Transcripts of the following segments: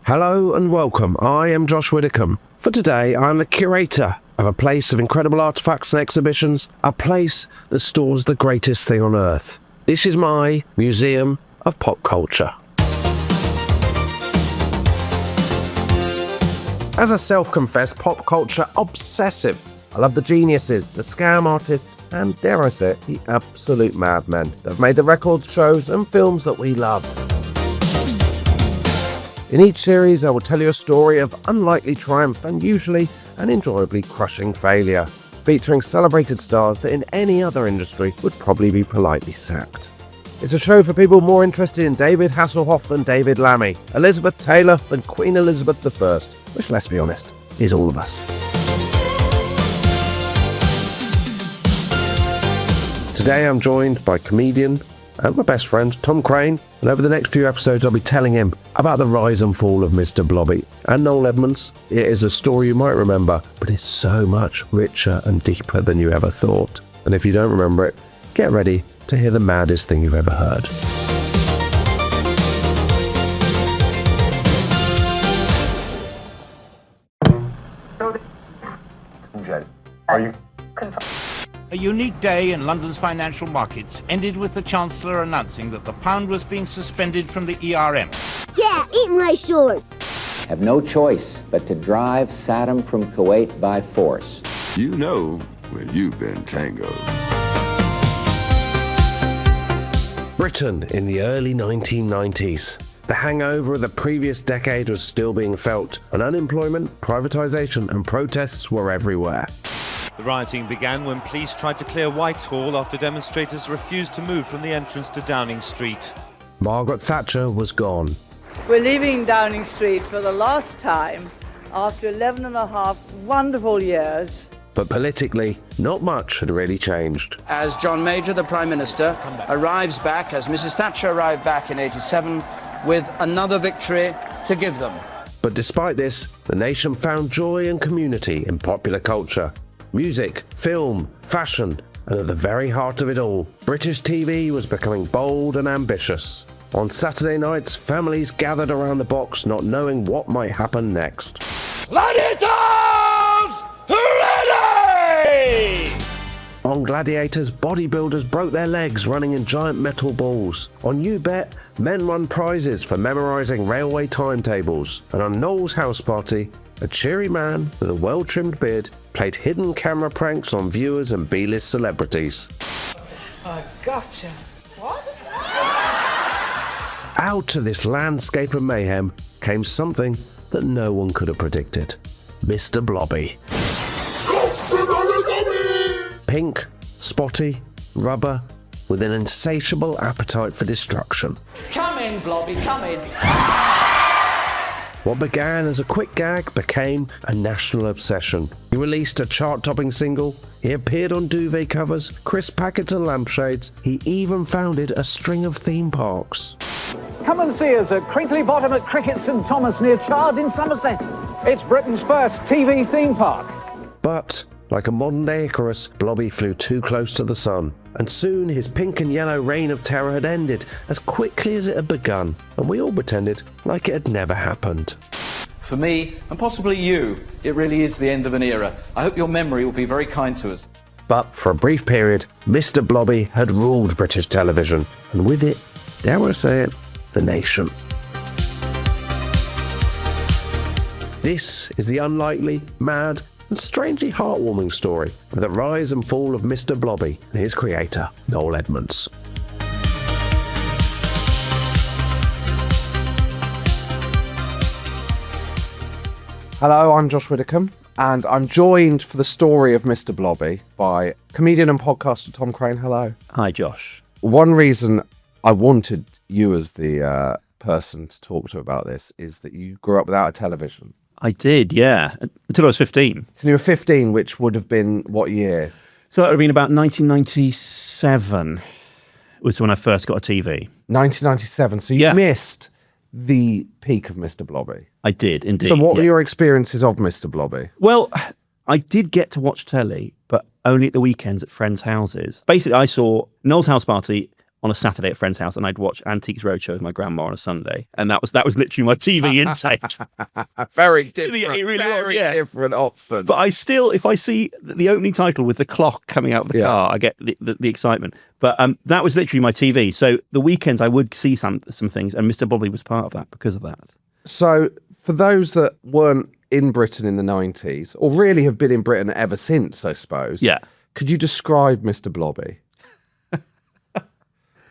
Hello and welcome. I am Josh Widdicombe. For today, I'm the curator of a place of incredible artefacts and exhibitions, a place that stores the greatest thing on earth. This is my museum of pop culture. As a self-confessed pop culture obsessive, I love the geniuses, the scam artists, and dare I say it, the absolute madmen that have made the records, shows and films that we love. In each series, I will tell you a story of unlikely triumph and usually an enjoyably crushing failure, featuring celebrated stars that in any other industry would probably be politely sacked. It's a show for people more interested in David Hasselhoff than David Lammy, Elizabeth Taylor than Queen Elizabeth I, which, let's be honest, is all of us. Today I'm joined by comedian and my best friend, Tom Craine, and over the next few episodes I'll be telling him about the rise and fall of Mr. Blobby and Noel Edmonds. It is a story you might remember, but it's so much richer and deeper than you ever thought. And if you don't remember it, get ready to hear the maddest thing you've ever heard. Are you? A unique day in London's financial markets ended with the Chancellor announcing that the pound was being suspended from the ERM. Yeah, eat my shorts. Have no choice but to drive Saddam from Kuwait by force. You know where you've been tangoed. Britain in the early 1990s. The hangover of the previous decade was still being felt, and unemployment, privatisation and protests were everywhere. The rioting began when police tried to clear Whitehall after demonstrators refused to move from the entrance to Downing Street. Margaret Thatcher was gone. We're leaving Downing Street for the last time after 11 and a half wonderful years. But politically, not much had really changed. As John Major, the Prime Minister, arrives back, as Mrs. Thatcher arrived back in '87, with another victory to give them. But despite this, the nation found joy and community in popular culture. Music, film, fashion, and at the very heart of it all, British TV was becoming bold and ambitious. On Saturday nights, families gathered around the box not knowing what might happen next. Gladiators! Ready! On Gladiators, bodybuilders broke their legs running in giant metal balls. On You Bet, men won prizes for memorising railway timetables. And on Noel's house party, a cheery man with a well-trimmed beard played hidden camera pranks on viewers and B-list celebrities. I gotcha. What? Out of this landscape of mayhem came something that no one could have predicted. Mr. Blobby. Pink, spotty, rubber, with an insatiable appetite for destruction. Come in, Blobby, come in. What began as a quick gag became a national obsession. He released a chart-topping single, he appeared on duvet covers, crisp packets and lampshades, he even founded a string of theme parks. Come and see us at Crinkley Bottom at Cricket St Thomas near Chard in Somerset. It's Britain's first TV theme park. But, like a modern-day Icarus, Blobby flew too close to the sun, and soon his pink and yellow reign of terror had ended as quickly as it had begun, and we all pretended like it had never happened. For me, and possibly you, it really is the end of an era. I hope your memory will be very kind to us. But for a brief period, Mr. Blobby had ruled British television, and with it, dare I say it, the nation. This is the unlikely, mad, and strangely heartwarming story of the rise and fall of Mr. Blobby and his creator, Noel Edmonds. Hello, I'm Josh Widdicombe, and I'm joined for the story of Mr. Blobby by comedian and podcaster Tom Craine. Hello. Hi, Josh. One reason I wanted you as the person to talk to about this is that you grew up without a television. I did, yeah, until I was 15. Until you were 15, which would have been what year? So that would have been about 1997 was when I first got a TV. 1997, so you missed the peak of Mr. Blobby. I did, indeed. So what were your experiences of Mr. Blobby? Well, I did get to watch telly, but only at the weekends at friends' houses. Basically, I saw Noel's house party on a Saturday at a friend's house, and I'd watch Antiques Roadshow with my grandma on a Sunday, and that was literally my TV intake. Very different. It really very was, yeah. different option. But I still, if I see the opening title with the clock coming out of the car, I get the excitement. But that was literally my TV. So the weekends I would see some things, and Mr. Blobby was part of that because of that. So for those that weren't in Britain in the 90s, or really have been in Britain ever since, I suppose. Yeah. Could you describe Mr. Blobby?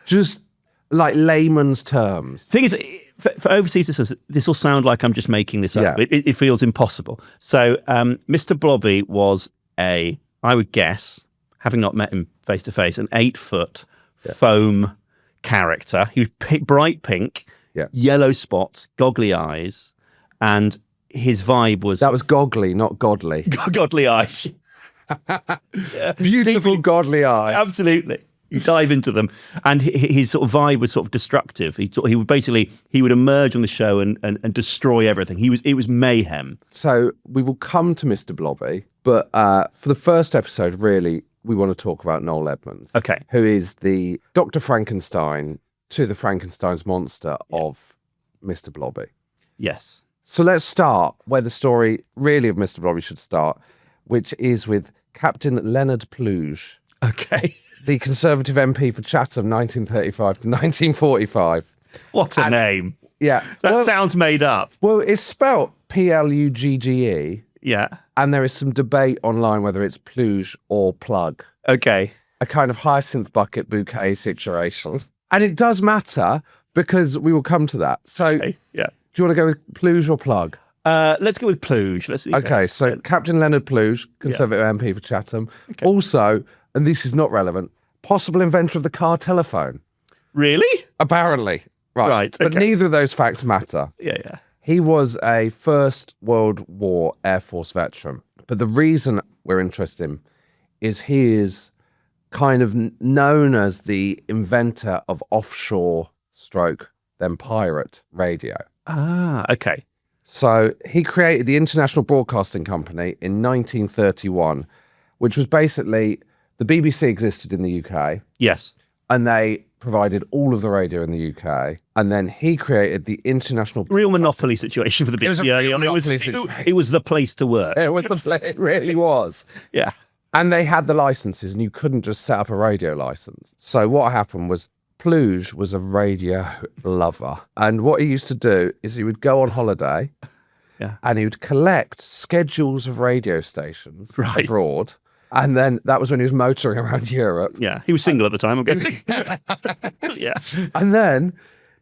Just like layman's terms. Thing is, for overseas listeners, this will sound like I'm just making this up. Yeah. It feels impossible. So Mr. Blobby was I would guess, having not met him face to face, an 8-foot foam character. He was bright pink, yellow spots, goggly eyes, and his vibe was... That was goggly, not godly. Godly eyes. Beautiful godly eyes. Absolutely. You dive into them, and his sort of vibe was sort of destructive. He would emerge on the show and destroy everything. It was mayhem. So we will come to Mr. Blobby, but for the first episode, really, we want to talk about Noel Edmonds. Okay. Who is the Dr. Frankenstein to the Frankenstein's monster of Mr. Blobby. Yes. So let's start where the story really of Mr. Blobby should start, which is with Captain Leonard Pluge. Okay. The Conservative MP for Chatham, 1935 to 1945. What a name. Yeah. That sounds made up. Well, it's spelt Plugge. Yeah. And there is some debate online whether it's Pluge or Plug. Okay. A kind of hyacinth bucket bouquet situation. And it does matter because we will come to that. So, okay. Yeah. Do you want to go with Pluge or Plug? Let's go with Pluge. Let's see. Okay, so Captain Leonard Pluge, Conservative MP for Chatham. Okay. Also, and this is not relevant, possible inventor of the car telephone. Really? Apparently. Right. Okay. But neither of those facts matter. Yeah. He was a First World War Air Force veteran. But the reason we're interested in him is he is kind of known as the inventor of offshore then pirate radio. Ah, okay. So he created the International Broadcasting Company in 1931, which was basically the BBC existed in the UK. Yes. And they provided all of the radio in the UK. And then he created the International... Real monopoly situation for the BBC early on. It was the place to work. It really was. Yeah. And they had the licenses and you couldn't just set up a radio license. So what happened was Pluge was a radio lover. And what he used to do is he would go on holiday and he would collect schedules of radio stations abroad. And then that was when he was motoring around Europe. Yeah, he was single at the time, I'm guessing. Yeah. And then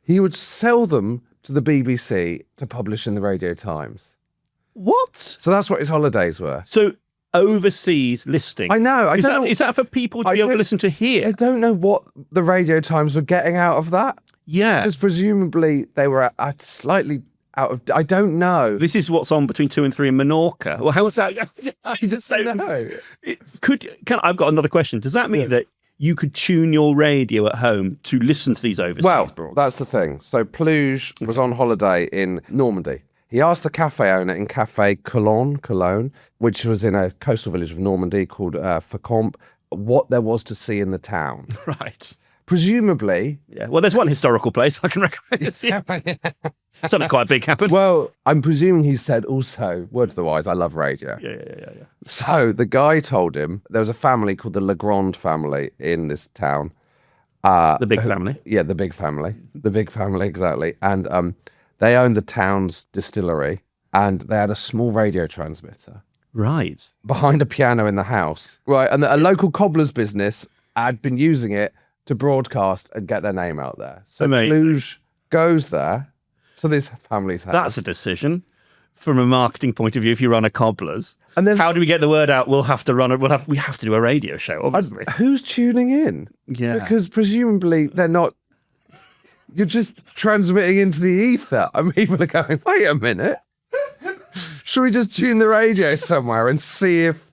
he would sell them to the BBC to publish in the Radio Times. What? So that's what his holidays were. So overseas listing. I know. Is that for people to be able to listen to here? I don't know what the Radio Times were getting out of that. Yeah. Because presumably they were at slightly out of... I don't know. This is what's on between 2 and 3 in Menorca. Well, how was that? I just don't know. I've got another question. Does that mean that you could tune your radio at home to listen to these overseas broadcasts? That's the thing. So Pluge was on holiday in Normandy. He asked the cafe owner in Café Cologne, which was in a coastal village of Normandy called Widdicombe, what there was to see in the town. Right. Presumably... Yeah, well, there's one historical place I can recommend. Something quite big happened. Well, I'm presuming he said also, word to the wise, I love radio. Yeah. So the guy told him there was a family called the Legrand family in this town. The big family? Yeah, the big family. The big family, exactly. And they owned the town's distillery and they had a small radio transmitter. Right. Behind a piano in the house. Right, and a local cobbler's business had been using it to broadcast and get their name out there. So Pluge goes there to this family's house. That's a decision from a marketing point of view. If you run a cobbler's, and how do we get the word out? We have to do a radio show, obviously. Who's tuning in? Yeah, because presumably they're not. You're just transmitting into the ether, and people are going, "Wait a minute, should we just tune the radio somewhere and see if?"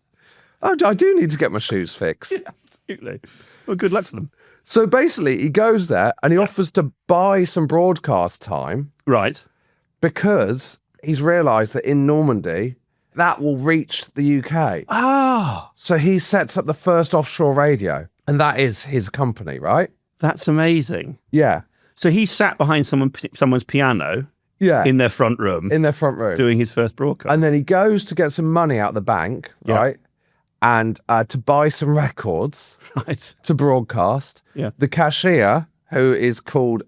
Oh, I do need to get my shoes fixed. Yeah, absolutely. Well, good luck to them. So basically, he goes there and he offers to buy some broadcast time. Right. Because he's realised that in Normandy, that will reach the UK. Ah. So he sets up the first offshore radio. And that is his company, right? That's amazing. Yeah. So he sat behind someone's piano Yeah. in their front room. Doing his first broadcast. And then he goes to get some money out of the bank, right? And to buy some records to broadcast. Yeah. The cashier, who is called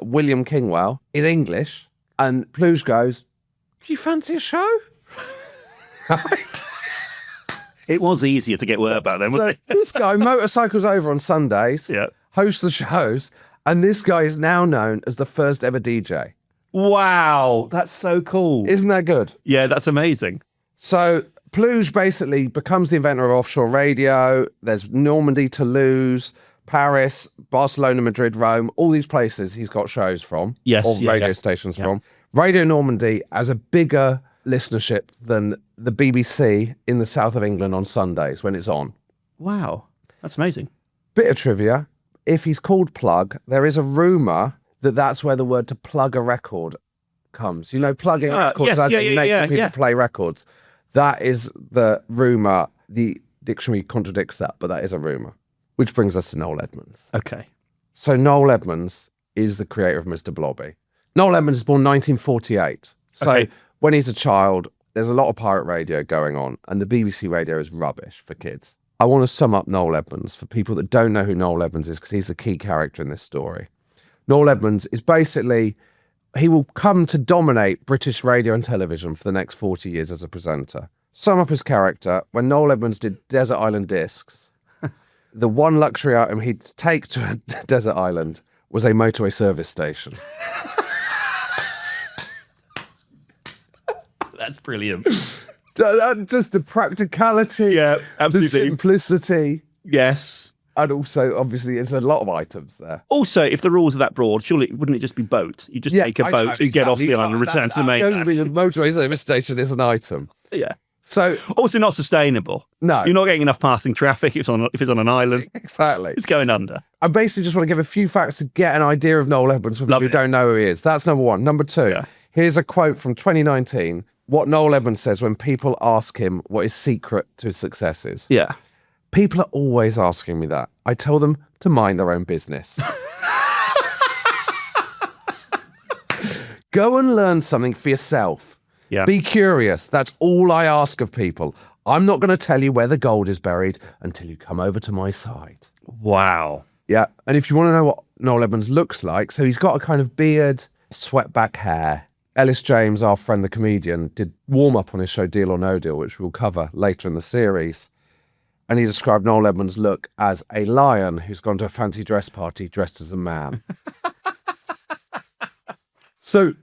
William Kingwell, is English. And Pluge goes, do you fancy a show? It was easier to get word back then, wasn't it? This guy motorcycles over on Sundays, hosts the shows, and this guy is now known as the first ever DJ. Wow, that's so cool. Isn't that good? Yeah, that's amazing. So Pluge basically becomes the inventor of offshore radio. There's Normandy, Toulouse, Paris, Barcelona, Madrid, Rome, all these places he's got shows from, or radio stations from. Radio Normandy has a bigger listenership than the BBC in the south of England on Sundays when it's on. Wow, that's amazing. Bit of trivia. If he's called Plug, there is a rumour that that's where the word to plug a record comes. You know, plugging records, making people play records. That is the rumour. The dictionary contradicts that, but that is a rumour. Which brings us to Noel Edmonds. Okay. So Noel Edmonds is the creator of Mr. Blobby. Noel Edmonds was born 1948. So when he's a child, there's a lot of pirate radio going on, and the BBC radio is rubbish for kids. I want to sum up Noel Edmonds for people that don't know who Noel Edmonds is, because he's the key character in this story. Noel Edmonds is basically, he will come to dominate British radio and television for the next 40 years as a presenter. Sum up his character, when Noel Edmonds did Desert Island Discs, the one luxury item he'd take to a desert island was a motorway service station. That's brilliant. Just the practicality, absolutely. the simplicity. Yes. And also, obviously, it's a lot of items there. Also, if the rules are that broad, surely wouldn't it just be boat? You just take a boat and get off the island and return to the mainland. The motorway service station is an item. Yeah. So also not sustainable. No. You're not getting enough passing traffic if it's on an island. Exactly. It's going under. I basically just want to give a few facts to get an idea of Noel Edmonds for people who don't know who he is. That's number one. Number two, here's a quote from 2019. What Noel Edmonds says when people ask him what his secret to his success is. Yeah. People are always asking me that. I tell them to mind their own business. Go and learn something for yourself. Yeah. Be curious. That's all I ask of people. I'm not going to tell you where the gold is buried until you come over to my side. Wow. Yeah. And if you want to know what Noel Edmonds looks like, so he's got a kind of beard, swept back hair. Ellis James, our friend the comedian, did warm-up on his show Deal or No Deal, which we'll cover later in the series. And he described Noel Edmonds' look as a lion who's gone to a fancy dress party dressed as a man. So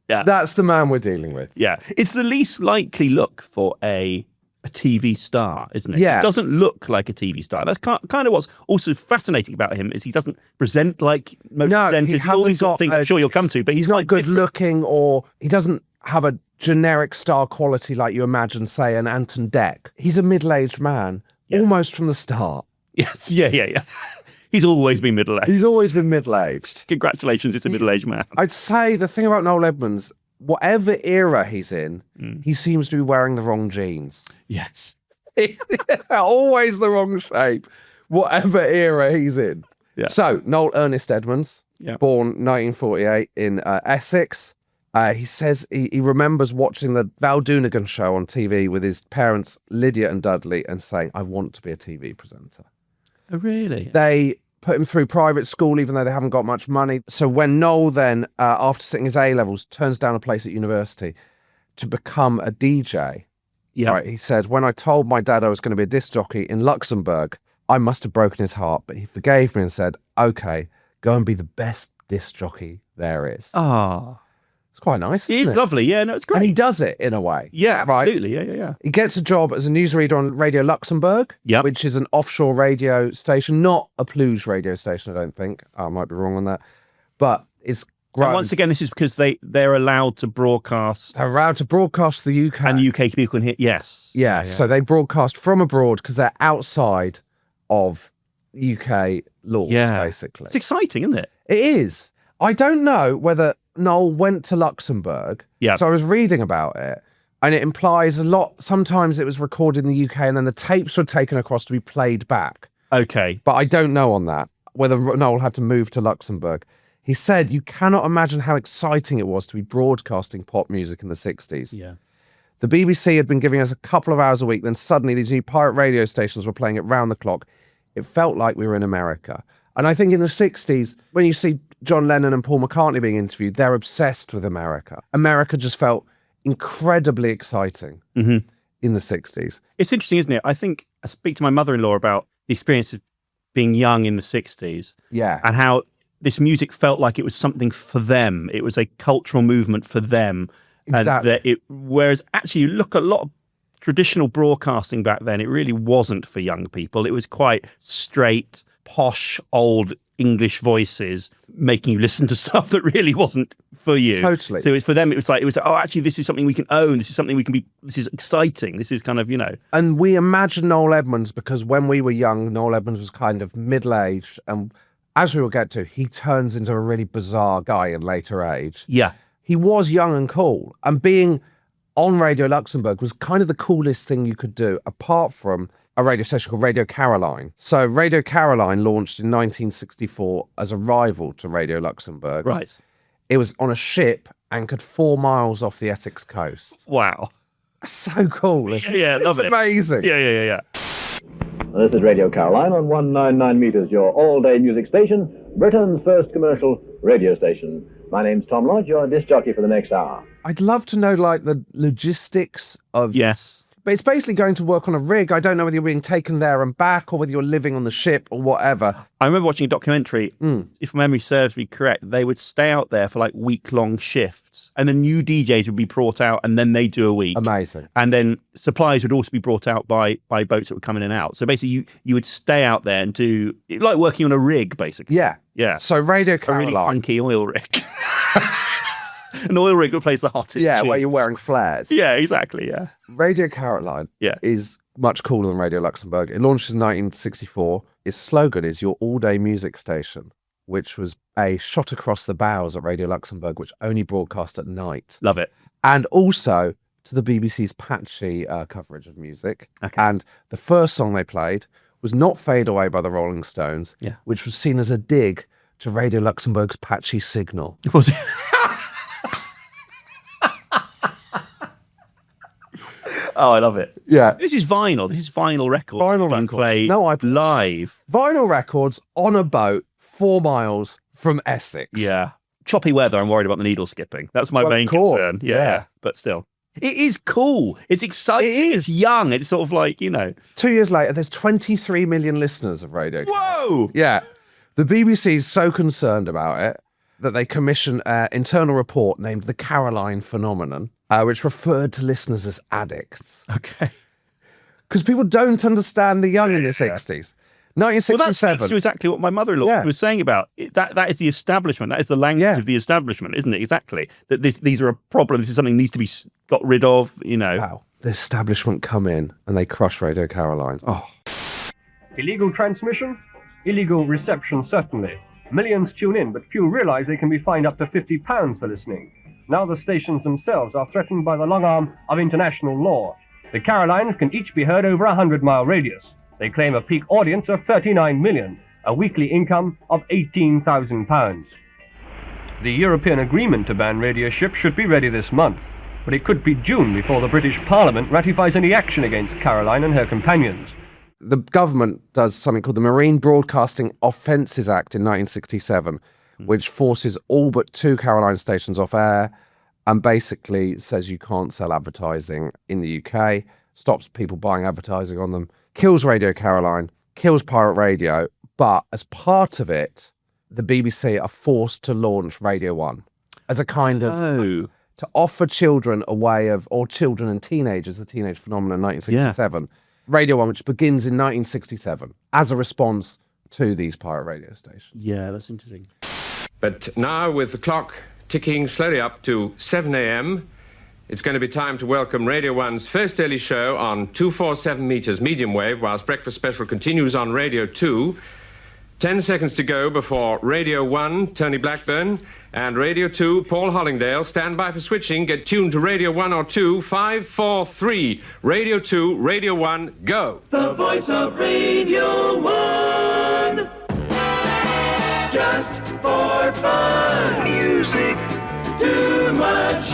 that's the man we're dealing with. Yeah. It's the least likely look for a TV star, isn't it? Yeah. He doesn't look like a TV star. That's kind of what's also fascinating about him is he doesn't present like most presenters. All these sort of things I'm sure you'll come to, but he's not good looking, or he doesn't have a generic star quality like you imagine, say, an Anton Deck. He's a middle-aged man, almost from the start. Yes, yeah. He's always been middle-aged. He's always been middle-aged. Congratulations, it's a middle-aged man. I'd say the thing about Noel Edmonds, whatever era he's in, he seems to be wearing the wrong jeans. Yes. Always the wrong shape, whatever era he's in. Yeah. So, Noel Ernest Edmonds, born 1948 in Essex. He says he remembers watching the Val Doonigan show on TV with his parents, Lydia and Dudley, and saying, I want to be a TV presenter. Oh, really? They put him through private school, even though they haven't got much money. So when Noel then, after sitting his A-levels, turns down a place at university to become a DJ, right, he said, when I told my dad I was going to be a disc jockey in Luxembourg, I must have broken his heart, but he forgave me and said, okay, go and be the best disc jockey there is. Oh. It's quite nice, isn't it? It's lovely, yeah, no, it's great. And he does it in a way. Yeah, right? Absolutely, yeah. He gets a job as a newsreader on Radio Luxembourg, which is an offshore radio station, not a Pluge radio station, I don't think. I might be wrong on that. But it's great. And once again, this is because they're allowed to broadcast. They're allowed to broadcast the UK. And UK people can hear, yes. Yeah, so they broadcast from abroad because they're outside of UK laws, basically. It's exciting, isn't it? It is. I don't know whether Noel went to Luxembourg. Yeah. So I was reading about it, and it implies a lot. Sometimes it was recorded in the UK, and then the tapes were taken across to be played back. Okay. But I don't know on that. whether Noel had to move to Luxembourg. He said, you cannot imagine how exciting it was to be broadcasting pop music in the 60s. Yeah. The BBC had been giving us a couple of hours a week, then suddenly these new pirate radio stations were playing it round the clock. It felt like we were in America. And I think in the 60s, when you see John Lennon and Paul McCartney being interviewed, they're obsessed with America. America just felt incredibly exciting in the 60s. It's interesting, isn't it? I think I speak to my mother-in-law about the experience of being young in the 60s. Yeah. And how this music felt like it was something for them. It was a cultural movement for them. Exactly. And whereas actually you look at a lot of traditional broadcasting back then, it really wasn't for young people. It was quite straight, posh, old English voices making you listen to stuff that really wasn't for you. Totally. So for them, it was like, oh, actually, this is something we can own. This is something we can be, this is exciting. This is kind of, And we imagine Noel Edmonds because when we were young, Noel Edmonds was kind of middle-aged. And as we will get to, he turns into a really bizarre guy in later age. Yeah. He was young and cool. And being on Radio Luxembourg was kind of the coolest thing you could do, apart from a radio station called Radio Caroline. So Radio Caroline launched in 1964 as a rival to Radio Luxembourg. Right. It was on a ship anchored 4 miles off the Essex coast. Wow. So cool. Yeah, love it. It's amazing. Yeah. This is Radio Caroline on 199 meters, your all-day music station, Britain's first commercial radio station. My name's Tom Lodge, your disc jockey for the next hour. I'd love to know, the logistics of... Yes. But it's basically going to work on a rig. I don't know whether you're being taken there and back or whether you're living on the ship or whatever. I remember watching a documentary, if memory serves me correct, they would stay out there for week-long shifts and the new DJs would be brought out and then they'd do a week. Amazing. And then supplies would also be brought out by boats that would come in and out. So basically you would stay out there and do, like working on a rig, basically. Yeah. Yeah. So Radio Caroline. A really funky oil rig. An oil rig replaced the hottest Yeah, tune. where you're wearing flares. Yeah, exactly, yeah. Radio Caroline is much cooler than Radio Luxembourg. It launched in 1964. Its slogan is your all-day music station, which was a shot across the bows at Radio Luxembourg, which only broadcast at night. Love it. And also to the BBC's patchy coverage of music. Okay. And the first song they played was not Fade Away by the Rolling Stones, which was seen as a dig to Radio Luxembourg's patchy signal. Was it? Oh, I love it. Yeah. This is vinyl. This is vinyl records. Vinyl being records. played No, live. Vinyl records on a boat 4 miles from Essex. Yeah. Choppy weather, I'm worried about the needle skipping. That's my main cool. concern. Yeah. But still. It is cool. It's exciting. It is. It's young. It's sort of 2 years later, there's 23 million listeners of Radio Caroline. Whoa! Yeah. The BBC is so concerned about it that they commissioned an internal report named The Caroline Phenomenon, which referred to listeners as addicts. Okay. Because people don't understand the young in the 60s. 1967. Well, that speaks to exactly what my mother-in-law was saying about it. That is the establishment. That is the language of the establishment, isn't it? Exactly. That these are a problem. This is something that needs to be got rid of, Wow. The establishment come in and they crush Radio Caroline. Oh. Illegal transmission? Illegal reception, certainly. Millions tune in, but few realize they can be fined up to £50 for listening. Now the stations themselves are threatened by the long arm of international law. The Carolines can each be heard over a 100-mile radius. They claim a peak audience of 39 million, a weekly income of £18,000. The European agreement to ban radio ships should be ready this month, but it could be June before the British Parliament ratifies any action against Caroline and her companions. The government does something called the Marine Broadcasting Offences Act in 1967, which forces all but 2 Caroline stations off air and basically says you can't sell advertising in the UK, stops people buying advertising on them, kills Radio Caroline, kills pirate radio, but as part of it, the BBC are forced to launch Radio 1 as a kind of... to offer children a way of, or children and teenagers, the teenage phenomenon in 1967, Radio 1, which begins in 1967 as a response to these pirate radio stations. Yeah, that's interesting. But now, with the clock ticking slowly up to 7 a.m., it's going to be time to welcome Radio 1's first early show on 247 meters medium wave, whilst Breakfast Special continues on Radio 2. 10 seconds to go before Radio 1, Tony Blackburn, and Radio 2, Paul Hollingdale. Stand by for switching. Get tuned to Radio 1 or 2. 5, 4, 3. Radio 2, Radio 1, go. The voice of Radio 1. just for fun. Music too much.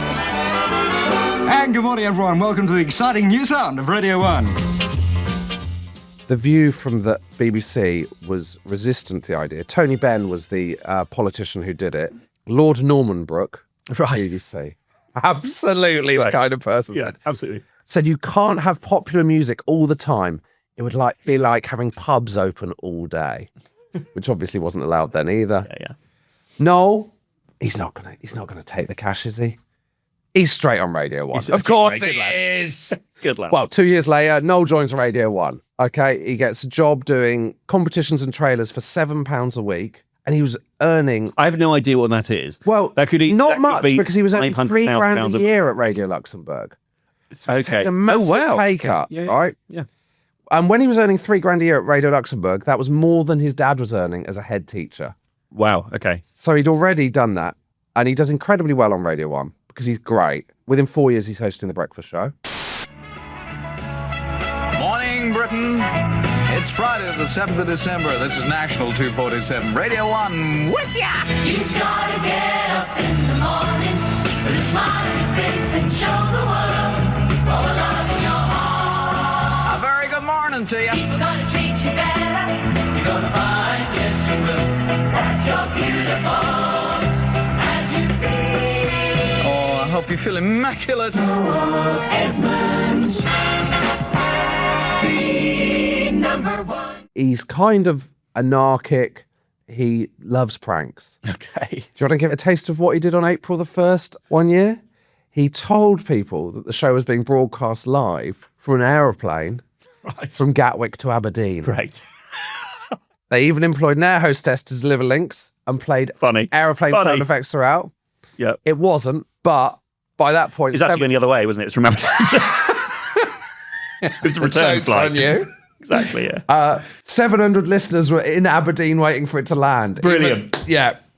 And good morning, everyone. Welcome to the exciting new sound of Radio 1. The View from the BBC was resistant to the idea. Tony Benn was the politician who did it. Lord Normanbrook, BBC. Absolutely the kind of person. Yeah, absolutely. Said you can't have popular music all the time. It would feel like having pubs open all day, which obviously wasn't allowed then either. Yeah. Noel, he's not gonna take the cash, is he? He's straight on Radio 1. Of course he is. Good lad. Well, 2 years later, Noel joins Radio 1. Okay, he gets a job doing competitions and trailers for £7 a week, and he was earning. I have no idea what that is. Well, not much because he was earning £3,000 a year at Radio Luxembourg. So okay. A massive pay cut, right? Yeah. And when he was earning £3,000 a year at Radio Luxembourg, that was more than his dad was earning as a head teacher. Wow. Okay. So he'd already done that, and he does incredibly well on Radio 1 because he's great. Within 4 years, he's hosting The Breakfast Show. Morning, Britain. It's Friday, the 7th of December. This is National 247, Radio 1 with ya! You gotta get up in the morning with a smile on your face and show the world all the love in your heart. A very good morning to you. People gonna treat you better. You're gonna find, yes you will, that you're beautiful as you feel. Oh, I hope you feel immaculate. Noel Edmonds, the number one. He's kind of anarchic. He loves pranks. Okay. Do you want to give a taste of what he did on April the 1st one year? He told people that the show was being broadcast live from an aeroplane from Gatwick to Aberdeen. Right. They even employed an air hostess to deliver links and played aeroplane sound effects throughout. Yeah. It wasn't, but by that point... It's actually going the other way, wasn't it? It's from Aberdeen. It was a return flight. On you. Exactly, yeah. 700 listeners were in Aberdeen waiting for it to land. Brilliant.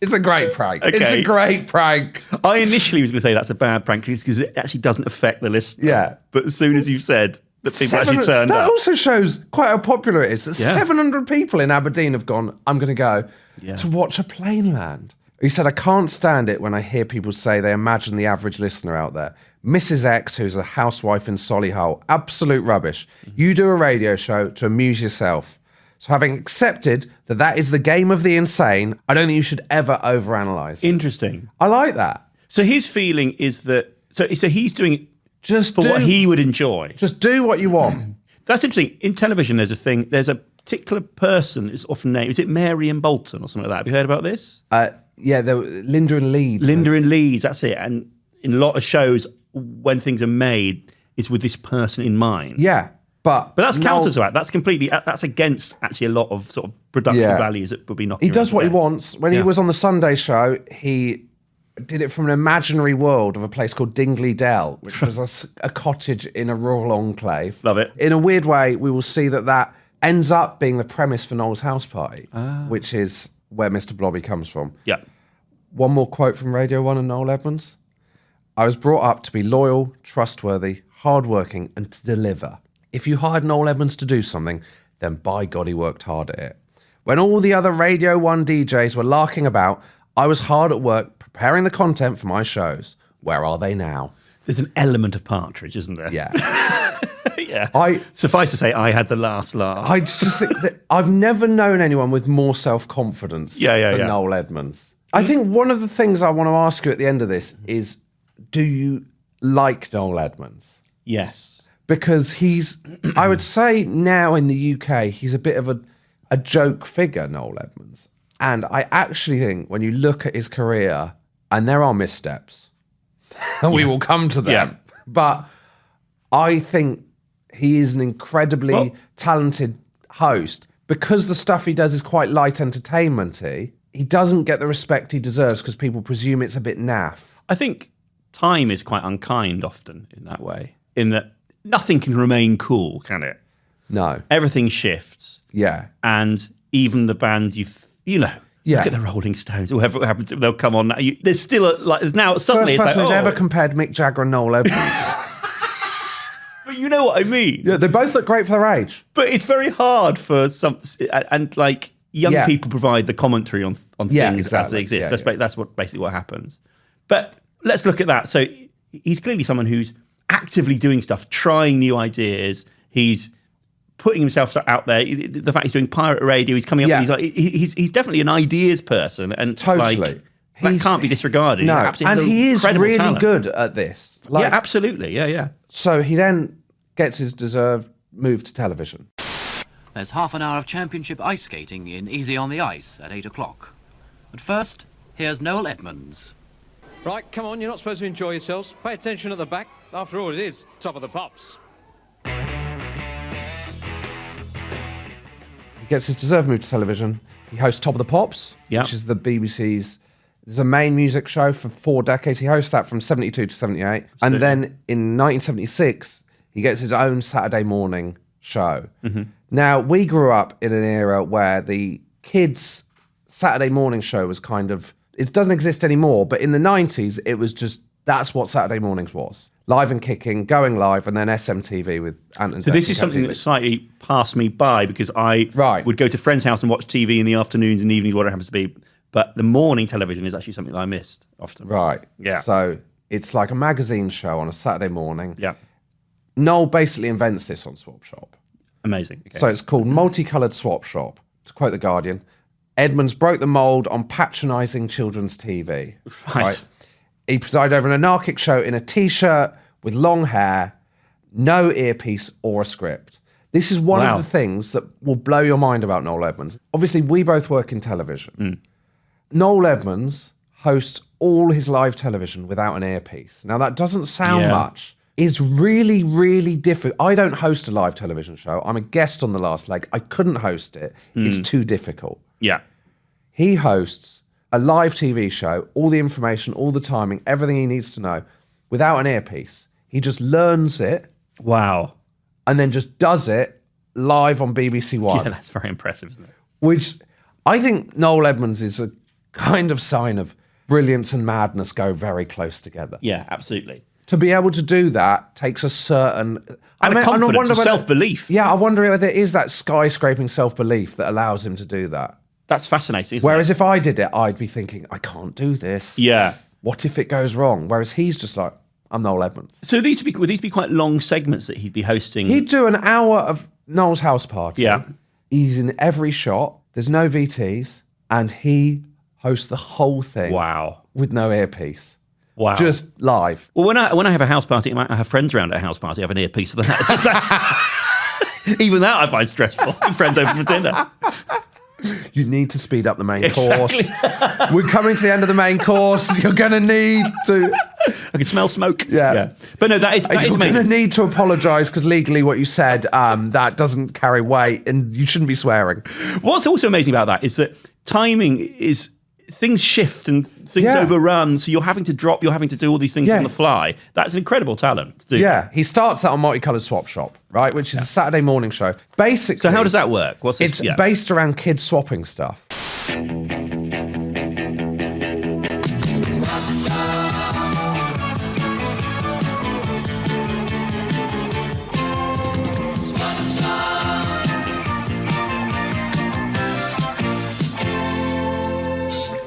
It's a great prank. Okay. It's a great prank. I initially was going to say that's a bad prank because it actually doesn't affect the listener. Yeah. But as soon as you've said that people actually turned that up. also shows quite how popular it is that 700 people in Aberdeen have gone, I'm going to go to watch a plane land. He said, I can't stand it when I hear people say they imagine the average listener out there. Mrs. X, who's a housewife in Solihull, absolute rubbish. You do a radio show to amuse yourself. So having accepted that that is the game of the insane, I don't think you should ever overanalyze. Interesting. I like that. So his feeling is that, so he's doing it just for what he would enjoy. Just do what you want. That's interesting. In television, there's a particular person is often named, is it Mary and Bolton or something like that? Have you heard about this? Yeah, Linda and Leeds. Linda and Leeds, that's it. And in a lot of shows, when things are made, it's with this person in mind. Yeah, but that's counter to that. That's completely, that's against actually a lot of sort of production values that would be knocking. He does what he wants. When he was on the Sunday show, he did it from an imaginary world of a place called Dingley Dell, which was a cottage in a rural enclave. Love it. In a weird way, we will see that ends up being the premise for Noel's house party, which is where Mr. Blobby comes from. Yeah. One more quote from Radio 1 and Noel Edmonds. I was brought up to be loyal, trustworthy, hardworking, and to deliver. If you hired Noel Edmonds to do something, then by God, he worked hard at it. When all the other Radio 1 DJs were larking about, I was hard at work preparing the content for my shows. Where are they now? There's an element of Partridge, isn't there? Yeah. Yeah. Suffice to say, I had the last laugh. I just think that I've never known anyone with more self-confidence than Noel Edmonds. I think one of the things I want to ask you at the end of this is, do you like Noel Edmonds? Yes. Because he's, I would say now in the UK, he's a bit of a joke figure, Noel Edmonds. And I actually think when you look at his career, and there are missteps, and we will come to them, but I think he is an incredibly talented host. Because the stuff he does is quite light entertainment-y, he doesn't get the respect he deserves because people presume it's a bit naff. I think time is quite unkind often in that way, in that nothing can remain cool, can it? No. Everything shifts. Yeah. And even the band look at the Rolling Stones, whoever happens, they'll come on. There's still there's now suddenly First person it's who's like, ever compared Mick Jagger and Noel Edmonds. But you know what I mean? Yeah, they both look great for their age. But it's very hard for some, and young people provide the commentary on things as they exist. That's basically what happens. But let's look at that. So he's clearly someone who's actively doing stuff, trying new ideas. He's putting himself out there. The fact he's doing pirate radio, he's coming up. He's definitely an ideas person, and totally. That can't be disregarded. No, and he is really talent. good at this. Yeah, absolutely. Yeah. So he then gets his deserved move to television. There's half an hour of championship ice skating in Easy on the Ice at 8 o'clock. But first, here's Noel Edmonds. Right, come on, you're not supposed to enjoy yourselves. Pay attention at the back. After all, it is Top of the Pops. He gets his deserved move to television. He hosts Top of the Pops, which is the BBC's the main music show for 4 decades. He hosts that from 72 to 78. And then in 1976, he gets his own Saturday morning show. Mm-hmm. Now, we grew up in an era where the kids' Saturday morning show was kind of, it doesn't exist anymore, but in the 90s, it was just, that's what Saturday mornings was. Live and Kicking, Going Live, and then SMTV with Ant and So this is something that slightly passed me by because I would go to friends' house and watch TV in the afternoons and evenings, whatever it happens to be. But the morning television is actually something that I missed often. Right. Yeah. So it's like a magazine show on a Saturday morning. Yeah. Noel basically invents this on Swap Shop. Amazing. Okay. So it's called Multicoloured Swap Shop. To quote The Guardian, Edmonds broke the mould on patronising children's TV. Right. He presided over an anarchic show in a T-shirt with long hair, no earpiece or a script. This is one of the things that will blow your mind about Noel Edmonds. Obviously, we both work in television. Noel Edmonds hosts all his live television without an earpiece. Now, that doesn't sound much. It's really, really difficult. I don't host a live television show. I'm a guest on The Last Leg. I couldn't host it. It's too difficult. Yeah. He hosts a live TV show, all the information, all the timing, everything he needs to know, without an earpiece. He just learns it. Wow. And then just does it live on BBC One. Yeah, that's very impressive, isn't it? Which I think Noel Edmonds is a kind of sign of brilliance and madness go very close together. Yeah, absolutely. To be able to do that takes a certain... And a confidence, and self-belief. Yeah, I wonder whether it is that skyscraping self-belief that allows him to do that. That's fascinating, isn't Whereas it? if I did it, I'd be thinking, I can't do this. Yeah. What if it goes wrong? Whereas he's just like, I'm Noel Edmonds. So would these be quite long segments that he'd be hosting? He'd do an hour of Noel's house party. Yeah. He's in every shot. There's no VTs. And he hosts the whole thing. Wow. With no earpiece. Wow. Just live. Well, when I have a house party, I have friends around at a house party, I have an earpiece of that. Even that I find stressful. Friends over for dinner. You need to speed up the main course. We're coming to the end of the main course. You're going to need to... I can smell smoke. Yeah. But no, that is amazing. You're going to need to apologise because legally what you said, that doesn't carry weight and you shouldn't be swearing. What's also amazing about that is that timing is... Things shift and things overrun, so you're having to drop, you're having to do all these things on the fly. That's an incredible talent to do. Yeah, he starts that on Multicoloured Swap Shop, right, which is a Saturday morning show. Basically... So how does that work? It's based around kids swapping stuff.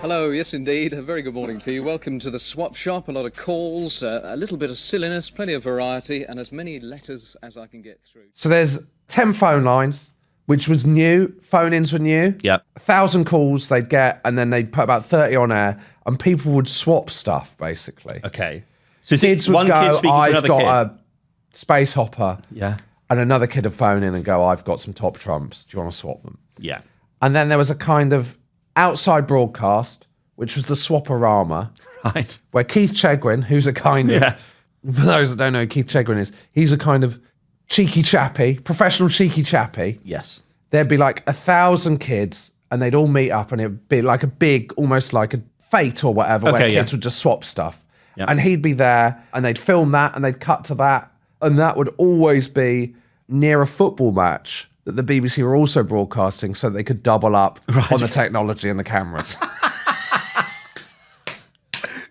Hello, yes indeed, a very good morning to you. Welcome to the Swap Shop. A lot of calls, a little bit of silliness, plenty of variety, and as many letters as I can get through. So there's 10 phone lines, which was new. Phone-ins were new. Yep. 1,000 calls they'd get, and then they'd put about 30 on air, and people would swap stuff, basically. Okay. So kids would go, I've got a space hopper. Yeah. And another kid would phone in and go, I've got some top trumps. Do you want to swap them? Yeah. And then there was a kind of outside broadcast, which was the Swaporama. Right. Where Keith Chegwin, who's a kind of, for those that don't know who Keith Chegwin is, he's a kind of cheeky chappy, professional cheeky chappy. Yes. There'd be like 1,000 kids and they'd all meet up and it'd be like a big, almost like a fete or whatever, where kids would just swap stuff. Yeah. And he'd be there and they'd film that and they'd cut to that. And that would always be near a football match that the BBC were also broadcasting so they could double up on the technology and the cameras.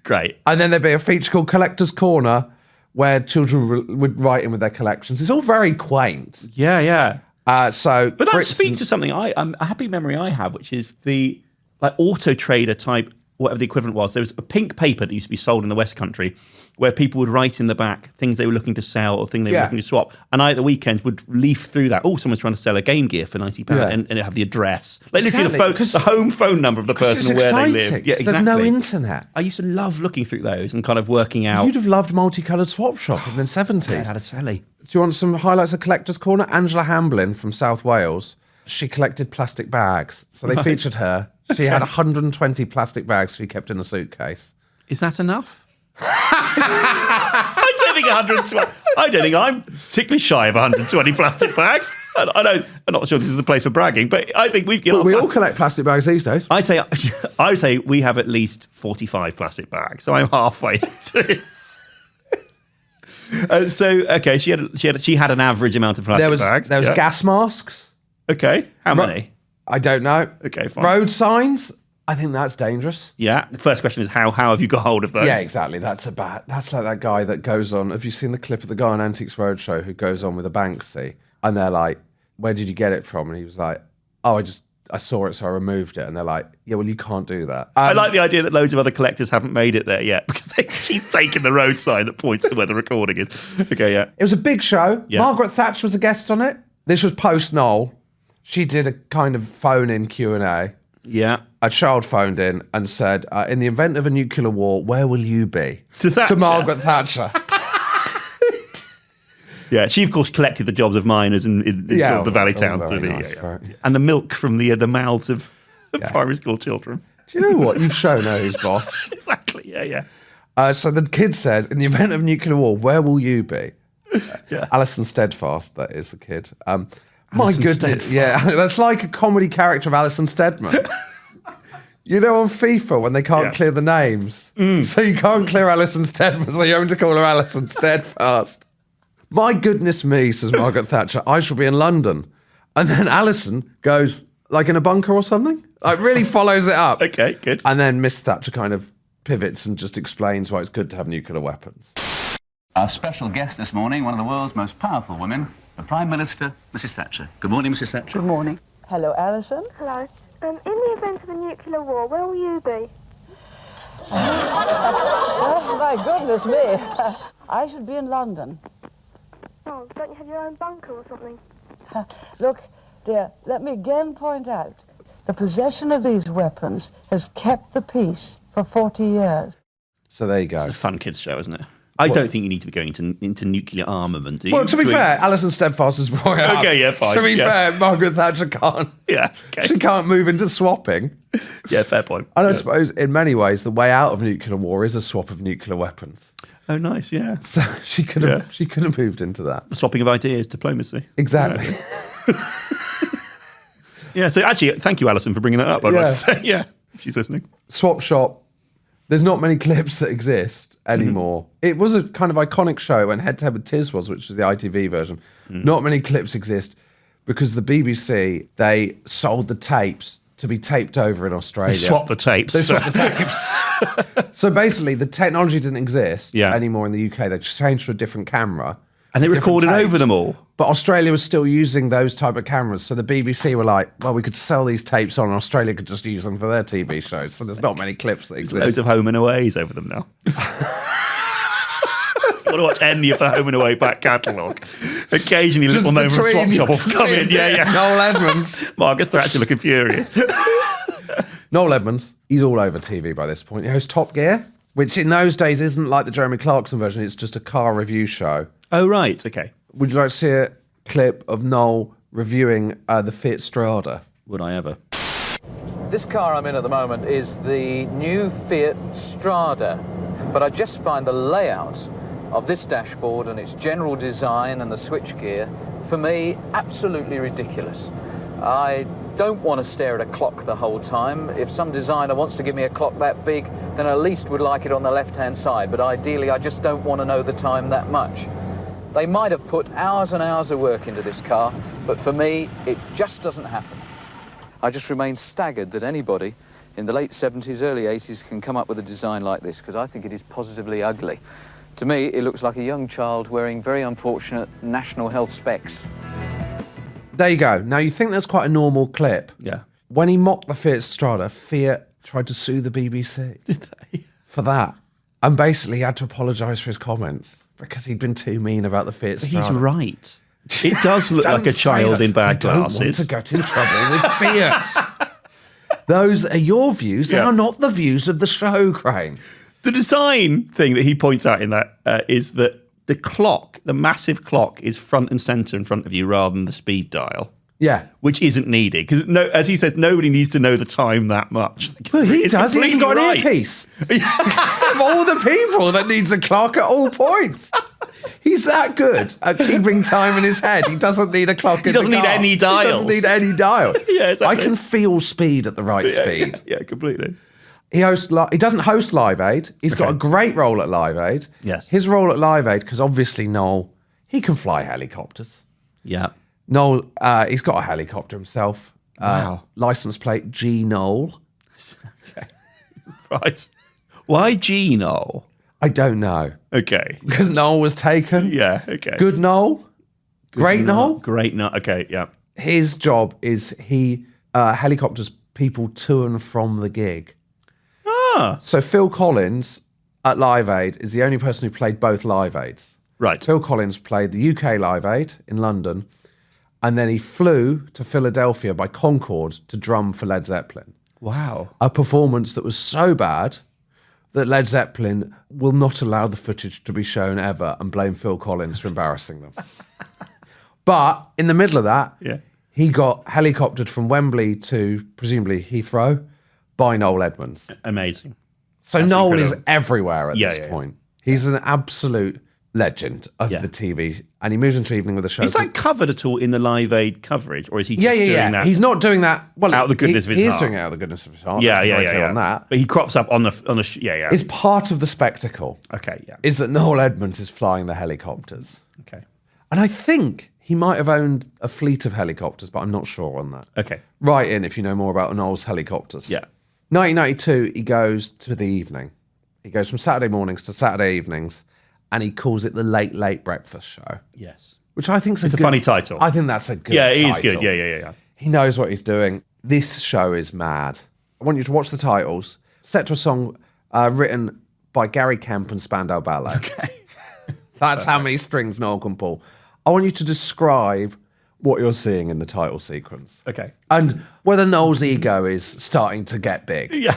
Great. And then there'd be a feature called Collector's Corner where children would write in with their collections. It's all very quaint. Yeah, yeah. But that speaks to something a happy memory I have, which is the Auto Trader type, whatever the equivalent was. There was a pink paper that used to be sold in the West Country where people would write in the back things they were looking to sell or things they were looking to swap. And I, at the weekends, would leaf through that. Oh, someone's trying to sell a Game Gear for £90, and it have the address. Literally the home phone number of the person and where they live. Yeah, exactly. There's no internet. I used to love looking through those and kind of working out. You'd have loved multicoloured swap shop in the 70s. Yeah, I had a telly. Do you want some highlights of Collector's Corner? Angela Hamblin from South Wales. She collected plastic bags. So they featured her. She had 120 plastic bags she kept in a suitcase. Is that enough? I don't think 120. I don't think I'm particularly shy of 120 plastic bags. I'm not sure this is the place for bragging, but I think we've we all collect plastic bags these days. I would say we have at least 45 plastic bags, so I'm halfway. She had an average amount of plastic bags. There was gas masks. Okay, how many? I don't know. Okay, fine. Road signs. I think that's dangerous. Yeah. The first question is how have you got hold of those? Yeah, exactly. That's like that guy that goes on. Have you seen the clip of the guy on Antiques Roadshow who goes on with a Banksy? And they're like, "Where did you get it from?" And he was like, "Oh, I saw it, so I removed it." And they're like, "Yeah, well, you can't do that." I like the idea that loads of other collectors haven't made it there yet because she's taken the road sign that points to where the recording is. Okay, yeah. It was a big show. Yeah. Margaret Thatcher was a guest on it. This was post Noel. She did a kind of phone-in Q&A. Yeah. A child phoned in and said, in the event of a nuclear war, where will you be? To Margaret Thatcher. Yeah, she, of course, collected the jobs of miners in sort of the valley towns. And the milk from the mouths of primary school children. Do you know what? You've shown her who's boss. Exactly, yeah. So the kid says, in the event of nuclear war, where will you be? Alison Steadfast, that is the kid. My goodness, Steadfast. Yeah, that's like a comedy character of Alison Steadman. You know, on FIFA when they can't clear the names, so you can't clear Alison Steadman, so you're having to call her Alison Steadfast. My goodness me, says Margaret Thatcher, I shall be in London, and then Alison goes like in a bunker or something. Like really follows it up. Okay, good. And then Miss Thatcher kind of pivots and just explains why it's good to have nuclear weapons. Our special guest this morning, one of the world's most powerful women, the Prime Minister, Mrs. Thatcher. Good morning, Mrs. Thatcher. Good morning. Hello, Alison. Hello. In the event of a nuclear war, where will you be? Oh, my goodness me. I should be in London. Oh, don't you have your own bunker or something? Look, dear, let me again point out, the possession of these weapons has kept the peace for 40 years. So there you go. It's a fun kids show, isn't it? I don't think you need to be going into nuclear armament, do you? Well, to be fair, Alison Steadfast is brought up. Okay, yeah, fine. To be fair, Margaret Thatcher can't. Yeah, okay. She can't move into swapping. Yeah, fair point. And I suppose, in many ways, the way out of nuclear war is a swap of nuclear weapons. Oh, nice, yeah. So she could have moved into that. Swapping of ideas, diplomacy. Exactly. Yeah, so actually, thank you, Alison, for bringing that up, I'd like to say. Yeah, if she's listening. Swap Shop. There's not many clips that exist anymore. It was a kind of iconic show when Head to Head with Tiz was, which was the ITV version. Not many clips exist because the BBC, they sold the tapes to be taped over in Australia. They swapped the tapes. So basically, the technology didn't exist anymore in the UK. They changed to a different camera. And they recorded over them all. But Australia was still using those type of cameras. So the BBC were like, well, we could sell these tapes on and Australia could just use them for their TV shows. So there's not many clips that exist. Loads of home and aways over them now. You want to watch any of the home and away back catalogue. Occasionally, just little moment from Swap Shop will come in. Yeah. Noel Edmonds. Margaret Thatcher looking furious. Noel Edmonds, he's all over TV by this point. He hosts Top Gear, which in those days isn't like the Jeremy Clarkson version. It's just a car review show. Oh, right. Okay. Would you like to see a clip of Noel reviewing the Fiat Strada? Would I ever? This car I'm in at the moment is the new Fiat Strada, but I just find the layout of this dashboard and its general design and the switchgear, for me, absolutely ridiculous. I don't want to stare at a clock the whole time. If some designer wants to give me a clock that big, then I at least would like it on the left-hand side, but ideally I just don't want to know the time that much. They might have put hours and hours of work into this car, but for me, it just doesn't happen. I just remain staggered that anybody in the late 70s, early 80s can come up with a design like this, because I think it is positively ugly. To me, it looks like a young child wearing very unfortunate national health specs. There you go. Now, you think that's quite a normal clip. Yeah. When he mocked the Fiat Strada, Fiat tried to sue the BBC. Did they? For that. And basically had to apologise for his comments because he'd been too mean about the Fiat Strada. He's right. It does look like a child in bad glasses. I don't want to get in trouble with Fiat. Those are your views. They are not the views of the show, Craine. The design thing that he points out in that is that the clock, the massive clock, is front and centre in front of you rather than the speed dial. Yeah. Which isn't needed. Because, as he said, nobody needs to know the time that much. Well, he does. He hasn't got an right. earpiece. Of all the people that needs a clock at all points. He's that good at keeping time in his head. He doesn't need a clock in the car. He doesn't need any dials. He doesn't need any dials. Yeah, exactly. I can feel speed at the right speed. Yeah, completely. He doesn't host Live Aid. He's got a great role at Live Aid. Yes. His role at Live Aid, because obviously Noel, he can fly helicopters. Yeah. Noel, he's got a helicopter himself. Wow. License plate G Noel. Okay. Right. Why G Noel? I don't know. Okay. Because Noel was taken. Yeah, okay. Good Noel. Great Noel. Great Noel. Okay, yeah. His job is he helicopters people to and from the gig. Ah. So Phil Collins at Live Aid is the only person who played both Live Aids. Right. Phil Collins played the UK Live Aid in London, and then he flew to Philadelphia by Concorde to drum for Led Zeppelin. Wow. A performance that was so bad that Led Zeppelin will not allow the footage to be shown ever and blame Phil Collins for embarrassing them. But in the middle of that, he got helicoptered from Wembley to presumably Heathrow by Noel Edmonds. Amazing. So That's Noel incredible. is everywhere at this point. He's an absolute legend of the TV, and he moves into evening with a show. Is that covered at all in the Live Aid coverage, or is he just doing that? He's not doing that. Well, out of the goodness of his heart. He is doing it out of the goodness of his heart. Yeah, Let's be very yeah. clear on that. But he crops up on the yeah. It's part of the spectacle. Okay, yeah. Is that Noel Edmonds is flying the helicopters. Okay. And I think he might have owned a fleet of helicopters, but I'm not sure on that. Okay. Write in if you know more about Noel's helicopters. Yeah. 1992, he goes to the evening. He goes from Saturday mornings to Saturday evenings, and he calls it the Late Breakfast Show. Yes. Which I think is a funny title. I think that's a good Yeah, title. it is good. Yeah. He knows what he's doing. This show is mad. I want you to watch the titles. Set to a song written by Gary Kemp and Spandau Ballet. Okay. That's how many strings Noel can pull. I want you to describe what you're seeing in the title sequence. Okay. And whether Noel's ego is starting to get big. Yeah.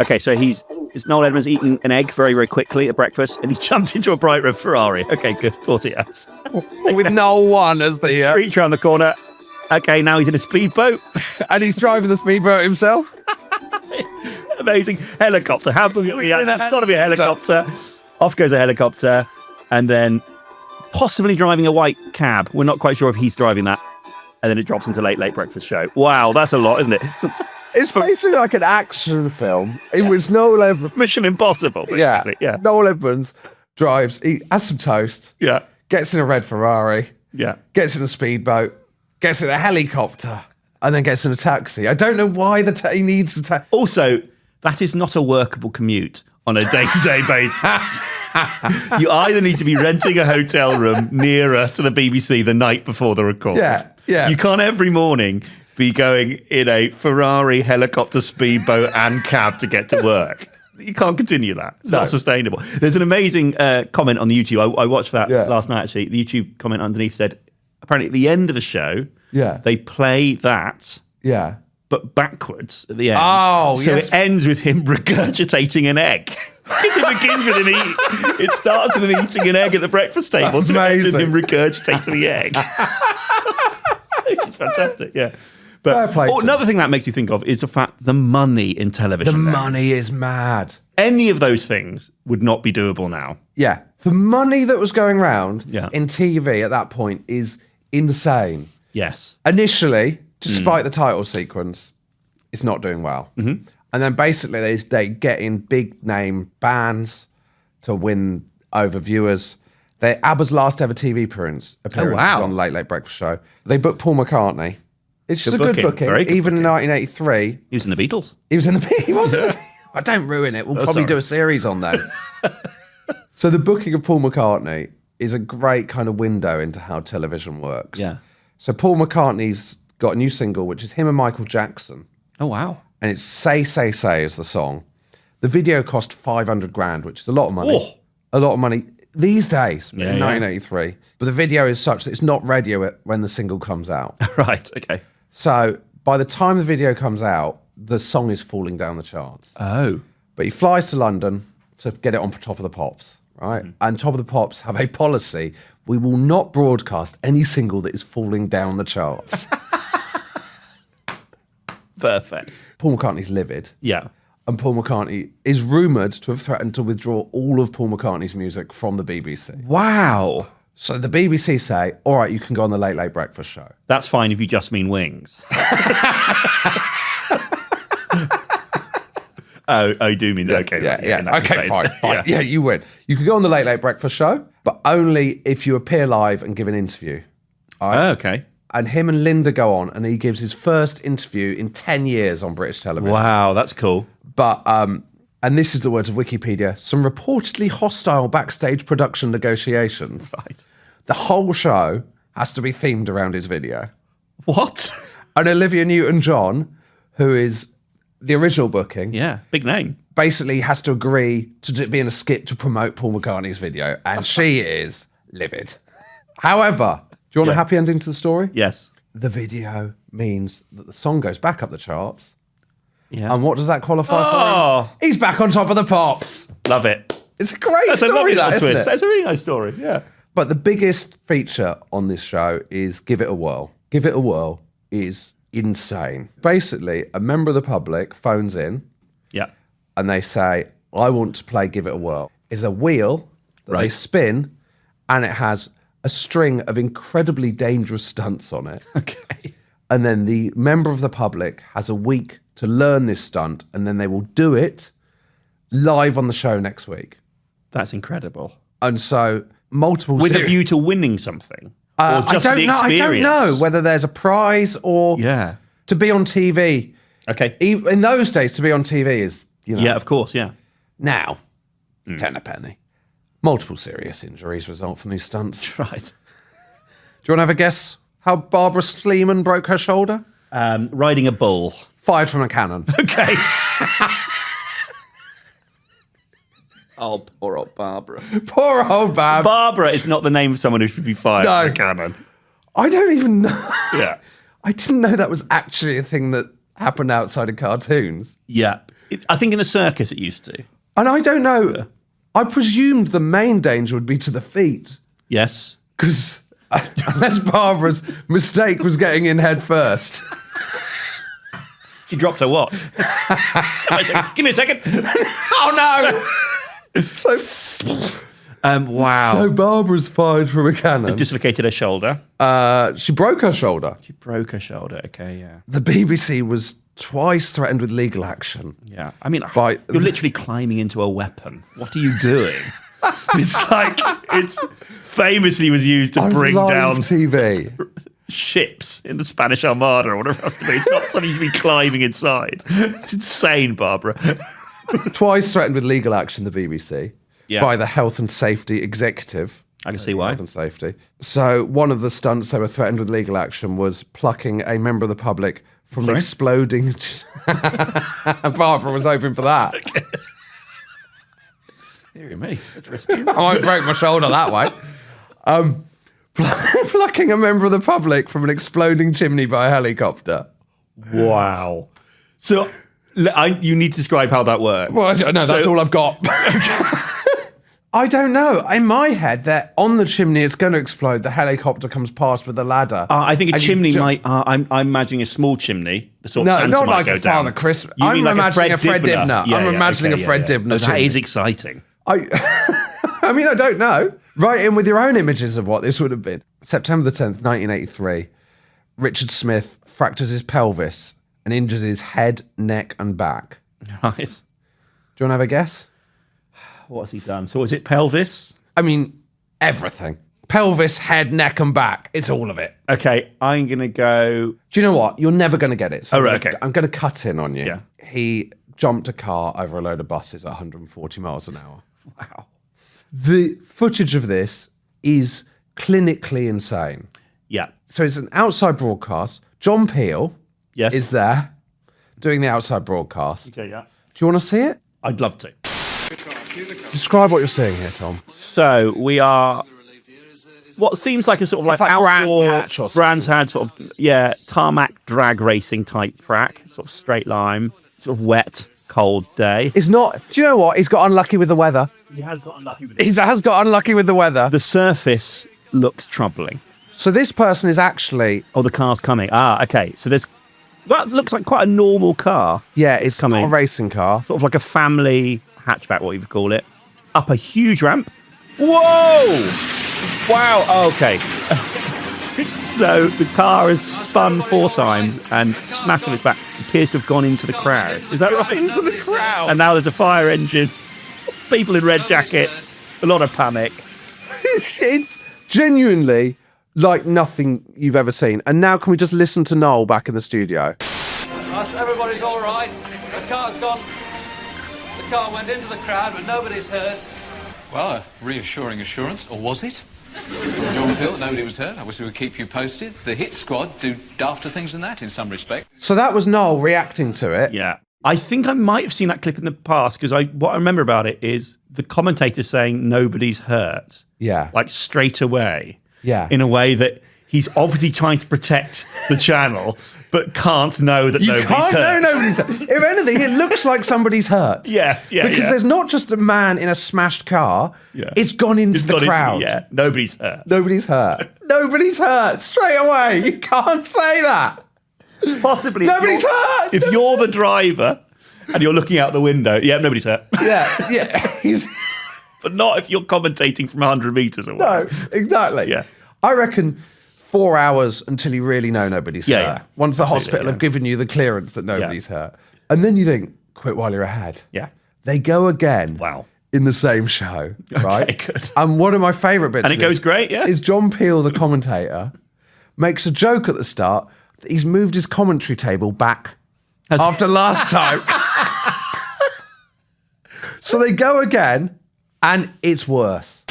Okay, so is Noel Edmonds eating an egg very, very quickly at breakfast, and he's jumped into a bright red Ferrari. Okay, good. Of course he has. With Noel 1 as the... Reach around the corner. Okay, now he's in a speedboat. And he's driving the speedboat himself. Amazing. Helicopter. How can we... It's got to be a helicopter. Off goes a helicopter, and then possibly driving a white cab. We're not quite sure if he's driving that. And then it drops into Late Breakfast Show. Wow, that's a lot, isn't it? It's basically like an action film in which Noel Edmonds... Mission Impossible. Yeah. Noel Edmonds drives, he has some toast. Yeah. Gets in a red Ferrari. Yeah. Gets in a speedboat. Gets in a helicopter. And then gets in a taxi. I don't know why he needs the taxi. Also, that is not a workable commute on a day-to-day basis. You either need to be renting a hotel room nearer to the BBC the night before the record. Yeah. You can't every morning be going in a Ferrari, helicopter, speedboat and cab to get to work. You can't continue that. It's not sustainable. There's an amazing comment on the YouTube. I watched that last night, actually. The YouTube comment underneath said, apparently at the end of the show, they play that, but backwards at the end. Oh, so it ends with him regurgitating an egg. Because it begins with him it starts with him eating an egg at the breakfast table. That's and it ends with amazing. him regurgitating the egg. It's fantastic, yeah. But another thing that makes you think of is the fact the money in television. The money is mad. Any of those things would not be doable now. Yeah. The money that was going around Yeah. in TV at that point is insane. Yes. Initially, despite the title sequence, it's not doing well. Mm-hmm. And then basically they get in big name bands to win over viewers. ABBA's last ever TV appearance on Late Breakfast Show. They booked Paul McCartney. It's just a good booking. Very good Even booking. in 1983. He was in the Beatles. He was in the Beatles. He wasn't in the Beatles. Don't ruin it. We'll probably do a series on that. So the booking of Paul McCartney is a great kind of window into how television works. Yeah. So Paul McCartney's got a new single, which is him and Michael Jackson. Oh, wow. And it's Say, Say, Say is the song. The video cost 500 grand, which is a lot of money. Oh. A lot of money these days, Yeah, in yeah. 1983. But the video is such that it's not ready when the single comes out. Right, okay. So by the time the video comes out, the song is falling down the charts. Oh. But he flies to London to get it on Top of the Pops, right? And Top of the Pops have a policy: we will not broadcast any single that is falling down the charts. Perfect. Paul McCartney's livid. Yeah. And Paul McCartney is rumoured to have threatened to withdraw all of Paul McCartney's music from the BBC. Wow. So the BBC say, all right, you can go on the Late Late Breakfast Show. That's fine if you just mean wings. Oh, you do mean that? Okay. Yeah. Okay, fine. Yeah. Yeah, you win. You can go on the Late Late Breakfast Show, but only if you appear live and give an interview. All right? Oh, okay. And him and Linda go on, and he gives his first interview in 10 years on British television. Wow, that's cool. But, and this is the words of Wikipedia, some reportedly hostile backstage production negotiations. Right. The whole show has to be themed around his video. What? And Olivia Newton-John, who is the original booking. Yeah, big name. Basically has to agree to be in a skit to promote Paul McCartney's video. And she is livid. However, do you want a happy ending to the story? Yes. The video means that the song goes back up the charts. Yeah. And what does that qualify for him? He's back on Top of the Pops. Love it. It's a great That's story, a lovely that, little isn't twist. it? That's a really nice story, yeah. But the biggest feature on this show is Give It a Whirl. Give It a Whirl is insane. Basically, a member of the public phones in and they say, I want to play Give It a Whirl. It's a wheel that they spin, and it has a string of incredibly dangerous stunts on it. Okay. And then the member of the public has a week to learn this stunt, and then they will do it live on the show next week. That's incredible. And so multiple With a view to winning something? Or just I the don't know. I don't experience? know whether there's a prize or to be on TV. Okay. In those days, to be on TV is, you know. Yeah, of course, yeah. Now, 10 a penny. Multiple serious injuries result from these stunts. Right. Do you want to have a guess how Barbara Sleeman broke her shoulder? Riding a bull. Fired from a cannon. Okay. Oh, poor old Barbara. Poor old Babs. Barbara is not the name of someone who should be fired from a cannon. I don't even know. Yeah. I didn't know that was actually a thing that happened outside of cartoons. Yeah. I think in a circus it used to. And I don't know. I presumed the main danger would be to the feet. Yes. Because unless Barbara's mistake was getting in head first. She dropped her watch. Give me a second. Oh, no. Wow. So Barbara's fired from a cannon. Dislocated her shoulder. She broke her shoulder. She broke her shoulder. Okay, yeah. The BBC was twice threatened with legal action. Yeah. I mean, you're literally climbing into a weapon. What are you doing? It's famously was used to bring down TV ships in the Spanish Armada or whatever else to be. It's not something you should be climbing inside. It's insane, Barbara. Twice threatened with legal action, the BBC, by the Health and Safety Executive. I can see why. Health and Safety. So one of the stunts they were threatened with legal action was plucking a member of the public from an exploding... Barbara was hoping for that. Okay. Hear me. That's risky. I won't break my shoulder that way. Plucking a member of the public from an exploding chimney by a helicopter. Wow. So... you need to describe how that works. Well, I don't know. That's all I've got. I don't know. In my head, they're on the chimney. It's going to explode. The helicopter comes past with a ladder. I think a chimney might... I'm imagining a small chimney. The sort of no, Santa not might like go a down. Father Christmas. You I'm mean like imagining a Fred Dibner. Yeah, I'm imagining a Fred Dibner That chimney. is exciting. I mean, I don't know. Write in with your own images of what this would have been. September the 10th, 1983. Richard Smith fractures his pelvis and injures his head, neck, and back. Right. Do you want to have a guess? What's he done? So is it pelvis? I mean, everything. Pelvis, head, neck, and back. It's all of it. Okay, I'm going to go... Do you know what? You're never going to get it. So okay. I'm going to cut in on you. Yeah. He jumped a car over a load of buses at 140 miles an hour. Wow. The footage of this is clinically insane. Yeah. So it's an outside broadcast. John Peel Yes. is there doing the outside broadcast. Okay, yeah. Do you want to see it? I'd love to. Describe what you're seeing here, Tom. So we are what seems like a sort of like outdoor Brands Hatch sort of tarmac drag racing type track, sort of straight line, sort of wet, cold day. It's not. Do you know what? He's got unlucky with the weather. He has got unlucky with He has got unlucky with the weather. The surface looks troubling. So this person is actually. Oh, the car's coming. Ah, okay. So that looks like quite a normal car. Yeah, it's coming. Not a racing car. Sort of like a family hatchback, what you would call it. Up a huge ramp. Whoa! Wow. Okay. So the car has spun 4 times and smashed on its back. It appears to have gone into the crowd. Is that right? Into the crowd. And now there's a fire engine. People in red jackets. A lot of panic. It's genuinely like nothing you've ever seen. And now can we just listen to Noel back in the studio? Everybody's all right. The car's gone. The car went into the crowd, but nobody's hurt. Well, a reassuring assurance, or was it? John Peel, nobody was hurt. I wish we would keep you posted. The hit squad do dafter things than that in some respect. So that was Noel reacting to it. Yeah. I think I might have seen that clip in the past because what I remember about it is the commentator saying nobody's hurt. Yeah. Like straight away. Yeah. In a way that he's obviously trying to protect the channel, but can't know that nobody's hurt. You can't know nobody's hurt. If anything, it looks like somebody's hurt. Yeah. Because there's not just a man in a smashed car. Yeah. It's gone into the crowd. Nobody's hurt. Nobody's hurt. Nobody's hurt. Straight away. You can't say that. Possibly. Nobody's hurt. If you're the driver and you're looking out the window, nobody's hurt. Yeah. But not if you're commentating from 100 metres away. No, exactly. Yeah. I reckon 4 hours until you really know nobody's hurt. Yeah. Once the Absolutely, hospital have given you the clearance that nobody's hurt. And then you think, quit while you're ahead. Yeah. They go again. Wow. In the same show, right? Okay, good. And one of my favourite bits And it goes great, yeah? is John Peel, the commentator, makes a joke at the start that he's moved his commentary table back after last time. So they go again, and it's worse.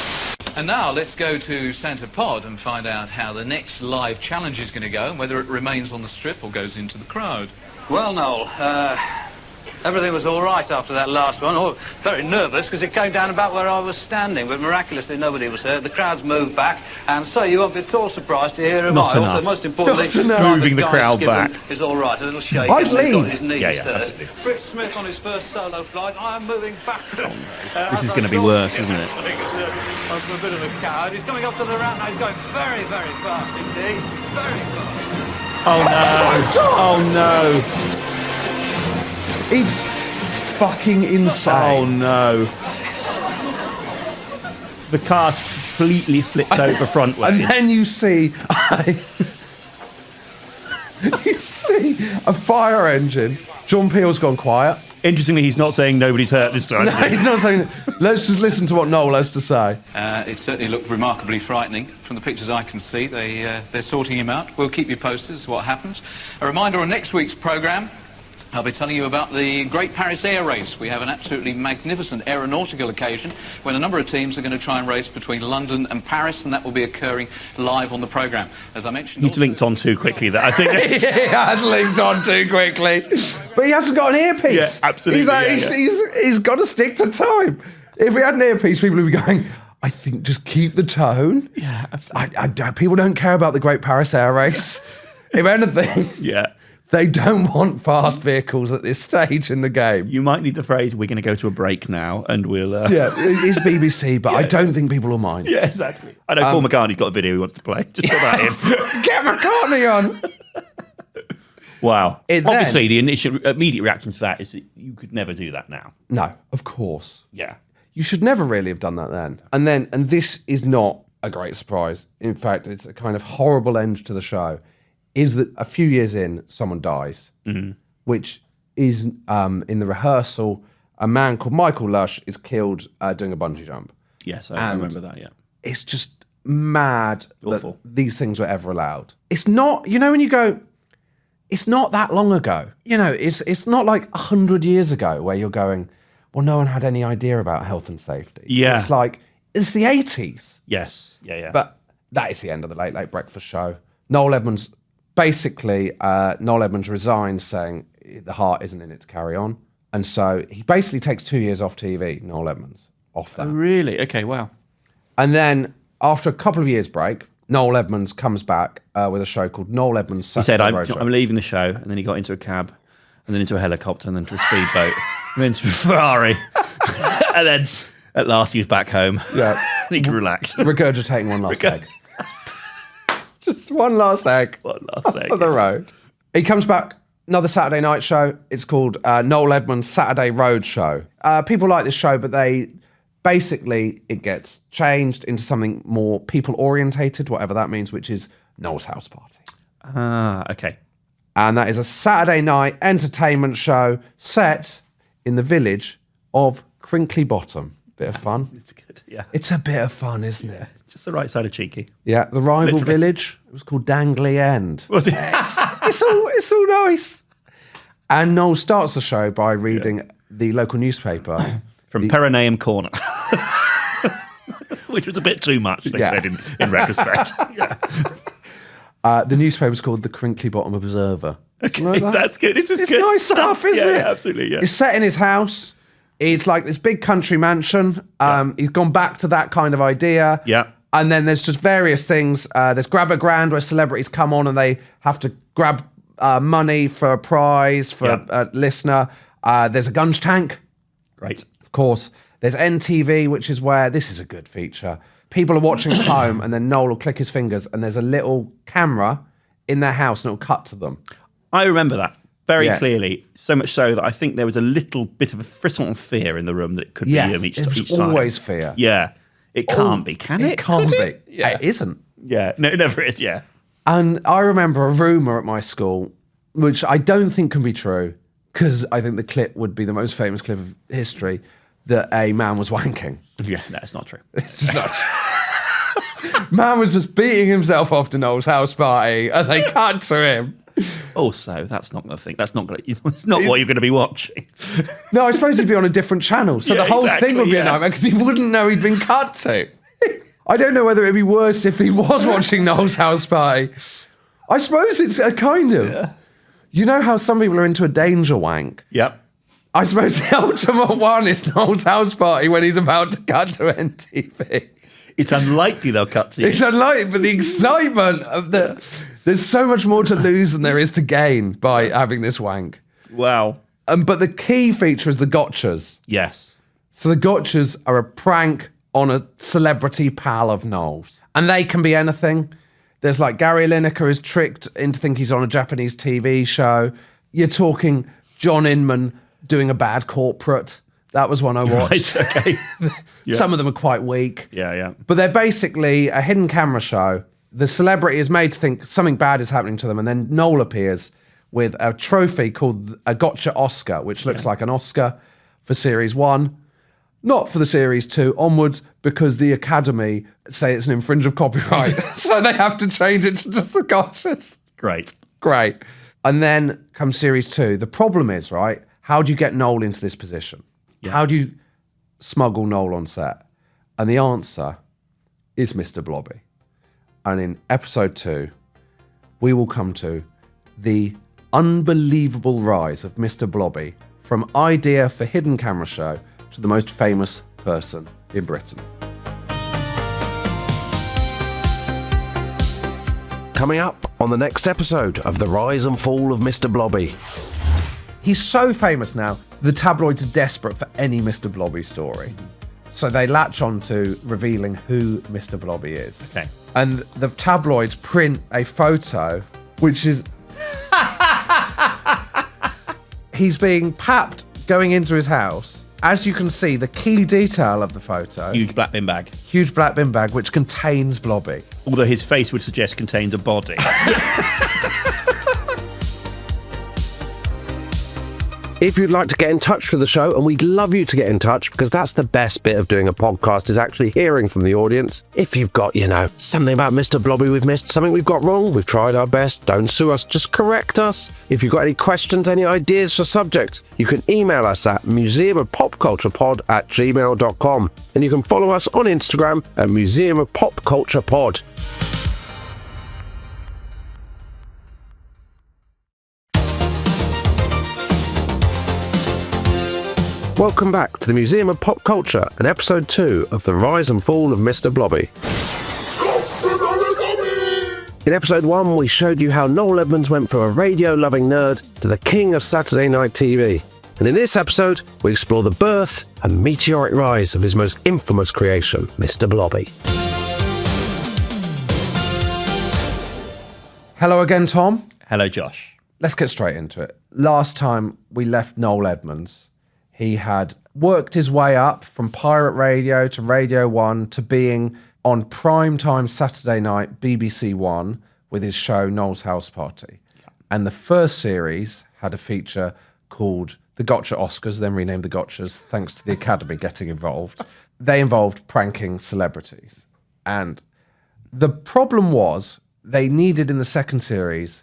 And now let's go to Centre Pod and find out how the next live challenge is going to go and whether it remains on the strip or goes into the crowd. Well, Noel, everything was all right after that last one. Oh, very nervous because it came down about where I was standing, but miraculously nobody was hurt. The crowd's moved back, and so you won't be at all surprised to hear Not also, enough. most importantly, Moving the crowd back is all right. A little shake. I'd He's got leave. his knees Yeah, hurt. absolutely. Rich Smith on his first solo flight. I am moving backwards. This is going to be worse, isn't it? I'm a bit of a coward. He's coming up to the ramp now. He's going very, very fast indeed. Very fast. Oh no! Oh no! It's fucking insane. Oh no! The car completely flipped over front way. And then you see a fire engine. John Peel's gone quiet. Interestingly, he's not saying nobody's hurt this time. No, he's not saying. Let's just listen to what Noel has to say. It certainly looked remarkably frightening from the pictures I can see. They're sorting him out. We'll keep you posted as to what happens. A reminder on next week's programme, I'll be telling you about the Great Paris Air Race. We have an absolutely magnificent aeronautical occasion when a number of teams are going to try and race between London and Paris, and that will be occurring live on the programme. As I mentioned... He's linked on too quickly that I think... He has linked on too quickly. But he hasn't got an earpiece. Yeah, absolutely. He's got to stick to time. If he had an earpiece, people would be going, I think just keep the tone. Yeah, absolutely. People don't care about the Great Paris Air Race. If anything... Yeah. They don't want fast vehicles at this stage in the game. You might need the phrase, we're going to go to a break now, and we'll... Yeah, it's BBC, but I don't think people will mind. Yeah, exactly. I know Paul McCartney's got a video he wants to play. Just put that in. Get McCartney on! Wow. Obviously, the immediate reaction to that is that you could never do that now. No, of course. Yeah. You should never really have done that then. And this is not a great surprise. In fact, it's a kind of horrible end to the show. Is that a few years in, someone dies, which is in the rehearsal, a man called Michael Lush is killed doing a bungee jump. Yes, I remember that, yeah. It's just mad Awful. that these things were ever allowed. It's not, when you go, it's not that long ago. It's not like 100 years ago where you're going, well, no one had any idea about health and safety. Yeah. It's like, it's the 80s. Yes. Yeah. But that is the end of the Late Late Breakfast show. Noel Edmonds, basically, Noel Edmonds resigns saying the heart isn't in it to carry on. And so he basically takes 2 years off TV, Noel Edmonds, off that. Oh, really? Okay, wow. And then after a couple of years break, Noel Edmonds comes back with a show called Noel Edmonds Saturday He Road said, Show. I'm leaving the show, and then he got into a cab, and then into a helicopter, and then to a speedboat, and then to a Ferrari. And then at last he was back home. Yeah. And he could relax. Regurgitating one last egg. Just one last egg. One last egg. On the road. He comes back, another Saturday night show. It's called Noel Edmonds Saturday Road Show. People like this show, but basically it gets changed into something more people-orientated, whatever that means, which is Noel's House Party. Okay. And that is a Saturday night entertainment show set in the village of Crinkly Bottom. Bit of fun. It's good, yeah. It's a bit of fun, isn't it? Just the right side of cheeky. Yeah, the rival Literally. village, it was called Dangley End. Was it? It's all nice. And Noel starts the show by reading the local newspaper. From Perineum Corner. Which was a bit too much, they said in retrospect. The newspaper's called the Crinkly Bottom Observer. Okay, You like that? that's good. It's good nice stuff, isn't it? Yeah, absolutely, yeah. It's set in his house. It's like this big country mansion. He's gone back to that kind of idea. Yeah. And then there's just various things. There's Grab a Grand, where celebrities come on and they have to grab money for a prize for a listener. There's a Gunge Tank. Right. Of course. There's NTV, which is where, this is a good feature. People are watching at home and then Noel will click his fingers and there's a little camera in their house and it'll cut to them. I remember that very clearly, so much so that I think there was a little bit of a frisson of fear in the room that it could be him each time. There's always fear. Yeah. It can't be, can it? It can't be. Yeah. It isn't. Yeah. No, it never is, yeah. And I remember a rumour at my school, which I don't think can be true, because I think the clip would be the most famous clip of history, that a man was wanking. Yeah, no, it's not true. It's just not true. Man was just beating himself off to Noel's house party, and they cut to him. Also, that's not going to think. That's not going to. It's not what you're going to be watching. No, I suppose he'd be on a different channel, so Yeah, the whole exactly, thing would be a nightmare because he wouldn't know he'd been cut to. I don't know whether it'd be worse if he was watching Noel's house party. I suppose it's a kind of. Yeah. You know how some people are into a danger wank? Yep. I suppose the ultimate one is Noel's house party when he's about to cut to NTV. It's unlikely they'll cut to you. It's unlikely, but the excitement of there's so much more to lose than there is to gain by having this wank. Wow. But the key feature is the gotchas. Yes. So the gotchas are a prank on a celebrity pal of Noel's. And they can be anything. There's like Gary Lineker is tricked into thinking he's on a Japanese TV show. You're talking John Inman doing a bad corporate. That was one I watched. Right, okay. Yeah. Some of them are quite weak. Yeah. But they're basically a hidden camera show. The celebrity is made to think something bad is happening to them, and then Noel appears with a trophy called a Gotcha Oscar, which looks like an Oscar for Series 1, not for the Series 2 onwards, because the Academy say it's an infringe of copyright. So they have to change it to just the Gotchas. Great. And then comes Series 2. The problem is, right, how do you get Noel into this position? Yeah. How do you smuggle Noel on set? And the answer is Mr. Blobby. And in episode 2, we will come to the unbelievable rise of Mr. Blobby from idea for hidden camera show to the most famous person in Britain. Coming up on the next episode of The Rise and Fall of Mr. Blobby. He's so famous now, the tabloids are desperate for any Mr. Blobby story. So they latch on to revealing who Mr. Blobby is. Okay. And the tabloids print a photo, which is... He's being papped going into his house. As you can see, the key detail of the photo... Huge black bin bag. Huge black bin bag, which contains Blobby. Although his face would suggest contains a body. If you'd like to get in touch with the show, and we'd love you to get in touch because that's the best bit of doing a podcast is actually hearing from the audience. If you've got, something about Mr. Blobby we've missed, something we've got wrong, we've tried our best, don't sue us, just correct us. If you've got any questions, any ideas for subjects, you can email us at museumofpopculturepod@gmail.com, and you can follow us on Instagram at Museum of Pop Culture Pod. Welcome back to the Museum of Pop Culture and episode 2 of The Rise and Fall of Mr. Blobby. In episode 1, we showed you how Noel Edmonds went from a radio-loving nerd to the king of Saturday night TV. And in this episode, we explore the birth and meteoric rise of his most infamous creation, Mr. Blobby. Hello again, Tom. Hello, Josh. Let's get straight into it. Last time we left Noel Edmonds, he had worked his way up from pirate radio to Radio 1 to being on primetime Saturday night BBC One with his show Noel's House Party. And the first series had a feature called the Gotcha Oscars, then renamed the Gotchas, thanks to the Academy getting involved. They involved pranking celebrities. And the problem was they needed in the second series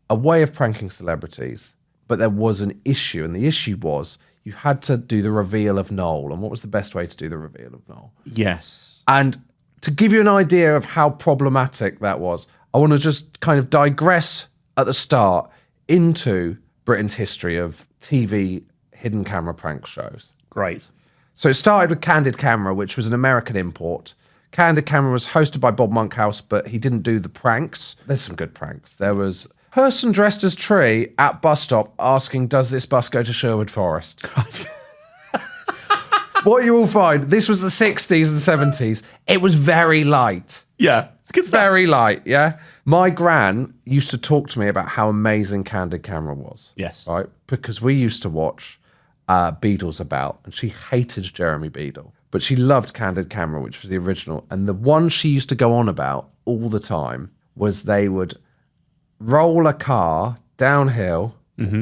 a way of pranking celebrities, but there was an issue. And the issue was you had to do the reveal of Noel. And what was the best way to do the reveal of Noel? Yes. And to give you an idea of how problematic that was, I want to just kind of digress at the start into Britain's history of TV hidden camera prank shows. Great. So it started with Candid Camera, which was an American import. Candid Camera was hosted by Bob Monkhouse, but he didn't do the pranks. There's some good pranks. There was person dressed as Tree at bus stop asking, does this bus go to Sherwood Forest? What you will find, this was the 60s and 70s. It was very light. Yeah, it's good stuff. Very light, yeah. My gran used to talk to me about how amazing Candid Camera was. Yes. Right? Because we used to watch Beadle's About, and she hated Jeremy Beadle. But she loved Candid Camera, which was the original. And the one she used to go on about all the time was they would roll a car downhill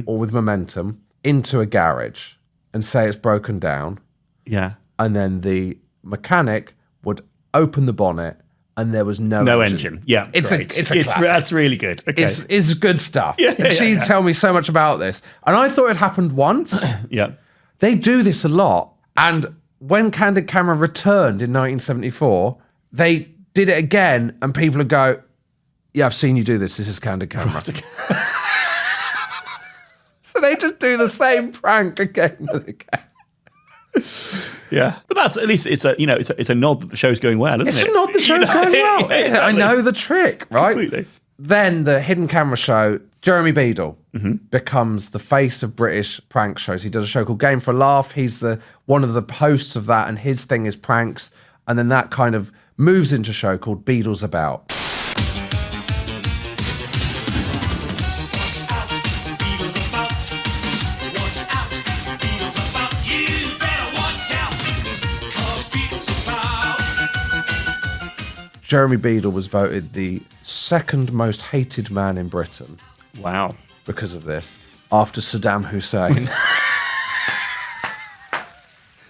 or with momentum into a garage and say it's broken down. Yeah. And then the mechanic would open the bonnet and there was no engine. Yeah. It's great. a classic. That's really good. Okay. It's good stuff. Yeah, She'd tell me so much about this. And I thought it happened once. Yeah. They do this a lot. And when Candid Camera returned in 1974, they did it again and people would go, yeah, I've seen you do this. This is Candid Camera. So they just do the same prank again and again. Yeah, but that's at least it's a nod that the show's going well, isn't it? It's a nod the show's going well. Yeah, exactly. I know the trick, right? Completely. Then the hidden camera show, Jeremy Beadle becomes the face of British prank shows. He does a show called Game for a Laugh. He's one of the hosts of that, and his thing is pranks. And then that kind of moves into a show called Beadle's About. Jeremy Beadle was voted the second most hated man in Britain. Wow. Because of this, after Saddam Hussein.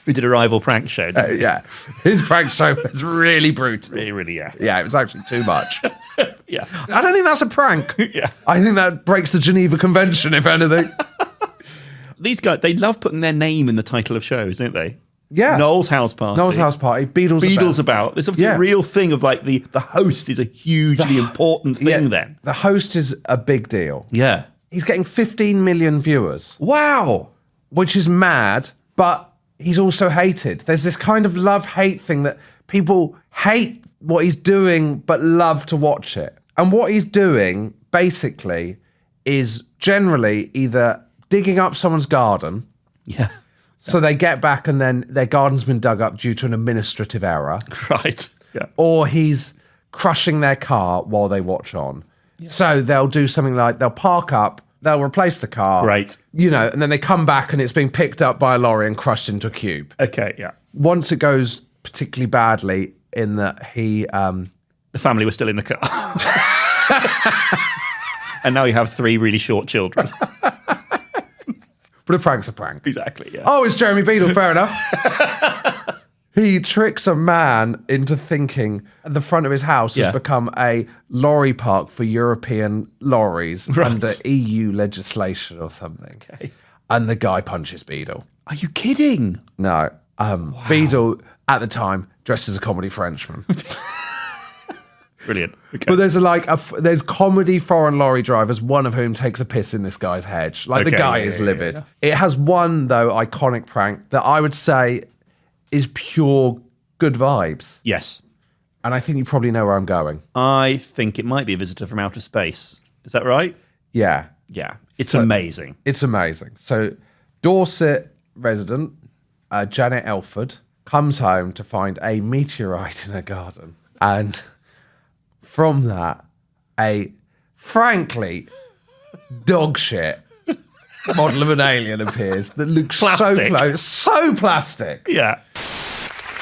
We did a rival prank show, didn't we? Yeah. His prank show was really brutal. Really, yeah. Yeah, it was actually too much. Yeah. I don't think that's a prank. Yeah. I think that breaks the Geneva Convention, if anything. These guys, they love putting their name in the title of shows, don't they? Yeah. Noel's House Party. Noel's House Party. Beadle's About. There's obviously a real thing of like the host is a hugely important thing then. The host is a big deal. Yeah. He's getting 15 million viewers. Wow. Which is mad, but he's also hated. There's this kind of love-hate thing that people hate what he's doing but love to watch it. And what he's doing, basically, is generally either digging up someone's garden. Yeah. So they get back and then their garden's been dug up due to an administrative error. Right. Yeah. Or he's crushing their car while they watch on. Yeah. So they'll do something like they'll park up, they'll replace the car. Right. And then they come back and it's being picked up by a lorry and crushed into a cube. Okay, yeah. Once it goes particularly badly in that he... the family was still in the car. And now you have 3 really short children. But a prank's a prank. Exactly, yeah. Oh, it's Jeremy Beadle, fair enough. He tricks a man into thinking the front of his house has become a lorry park for European lorries under EU legislation or something. Okay. And the guy punches Beadle. Are you kidding? No. Beadle, at the time, dressed as a comedy Frenchman. Brilliant. Okay. But there's comedy foreign lorry drivers, one of whom takes a piss in this guy's hedge. The guy is livid. Yeah. It has one, though, iconic prank that I would say is pure good vibes. Yes. And I think you probably know where I'm going. I think it might be a visitor from outer space. Is that right? Yeah. Yeah. It's amazing. It's amazing. So Dorset resident, Janet Elford, comes home to find a meteorite in her garden. And from that, a frankly dog shit model of an alien appears that looks Plastic. so close, so plastic. Yeah.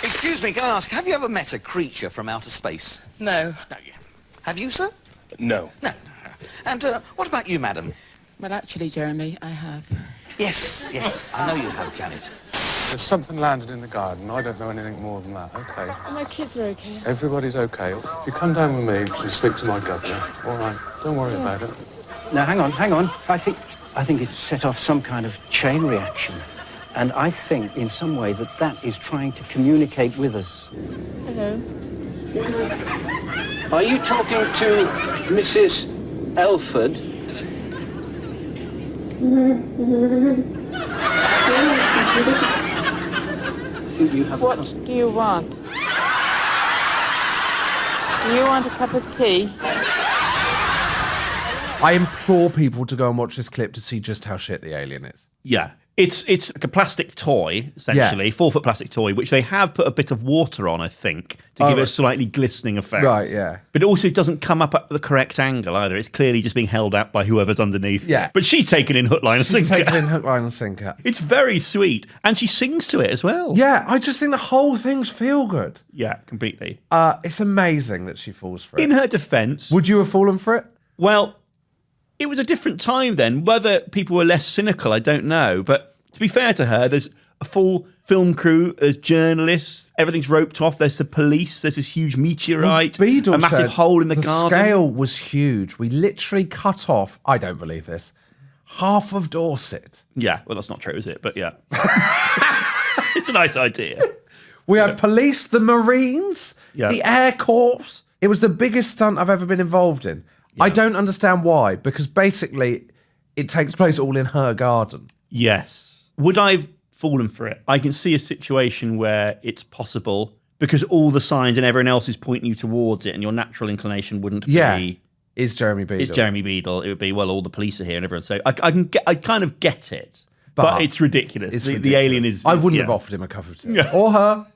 Excuse me, can I ask, have you ever met a creature from outer space? No. No, yeah. Have you, sir? No. No. And what about you, madam? Well, actually, Jeremy, I have. Yes, I know you have, Janet. There's something landed in the garden. I don't know anything more than that. Okay. My kids are okay. Everybody's okay. You come down with me and speak to my governor. All right. Don't worry about it. Now, hang on. I think it's set off some kind of chain reaction. And I think, in some way, that is trying to communicate with us. Hello. Are you talking to Mrs. Elford? What do you want? Do you want a cup of tea? I implore people to go and watch this clip to see just how shit the alien is. Yeah. It's like a plastic toy, essentially, 4-foot plastic toy, which they have put a bit of water on, I think, to give it a slightly glistening effect. Right, yeah. But it also doesn't come up at the correct angle either. It's clearly just being held out by whoever's underneath. Yeah. But she's taken in hook, line, and sinker. She's taken in hook, line, and sinker. It's very sweet. And she sings to it as well. Yeah, I just think the whole thing's feel good. Yeah, completely. It's amazing that she falls for it. In her defence... Would you have fallen for it? Well, it was a different time then. Whether people were less cynical, I don't know. But to be fair to her, there's a full film crew, there's journalists, everything's roped off, there's the police, there's this huge meteorite, Beadle a massive hole in the garden. The scale was huge. We literally cut off, I don't believe this, half of Dorset. Yeah, well, that's not true, is it? But yeah. It's a nice idea. We had police, the Marines, the Air Corps. It was the biggest stunt I've ever been involved in. Yeah. I don't understand why, because basically it takes place all in her garden. Yes. Would I have fallen for it? I can see a situation where it's possible because all the signs and everyone else is pointing you towards it and your natural inclination wouldn't be... Is Jeremy Beadle. It's Jeremy Beadle. It would be, well, all the police are here and everyone. So I kind of get it, but it's ridiculous. It's the alien is... I wouldn't have offered him a cup of tea. Or her.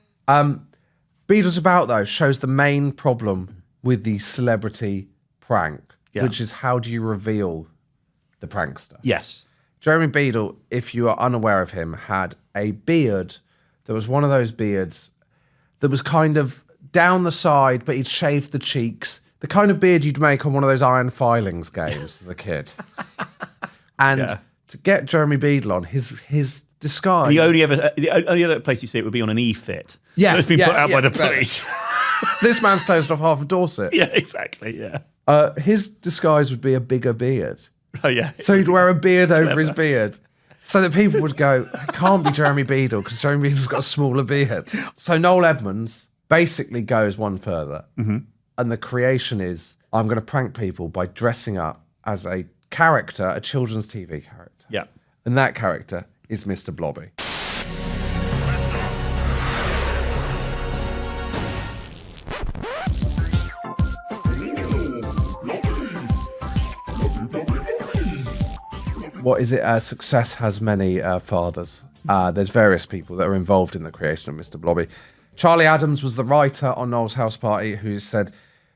Beadle's About, though, shows the main problem with the celebrity prank, which is how do you reveal the prankster? Yes. Jeremy Beadle, if you are unaware of him, had a beard that was one of those beards that was kind of down the side, but he'd shaved the cheeks. The kind of beard you'd make on one of those iron filings games as a kid. And to get Jeremy Beadle on, his disguise... The only other place you see it would be on an E-fit. Yeah. That's been put out by the police. This man's closed off half of Dorset. Yeah, exactly, yeah. His disguise would be a bigger beard. Oh, yeah. So he'd wear a beard over his beard. So that people would go, it can't be Jeremy Beadle because Jeremy Beadle's got a smaller beard. So Noel Edmonds basically goes one further. Mm-hmm. And the creation is, I'm going to prank people by dressing up as a character, a children's TV character. Yeah. And that character is Mr. Blobby. What is it? Success has many fathers. There's various people that are involved in the creation of Mr. Blobby. Charlie Adams was the writer on Noel's house party who said,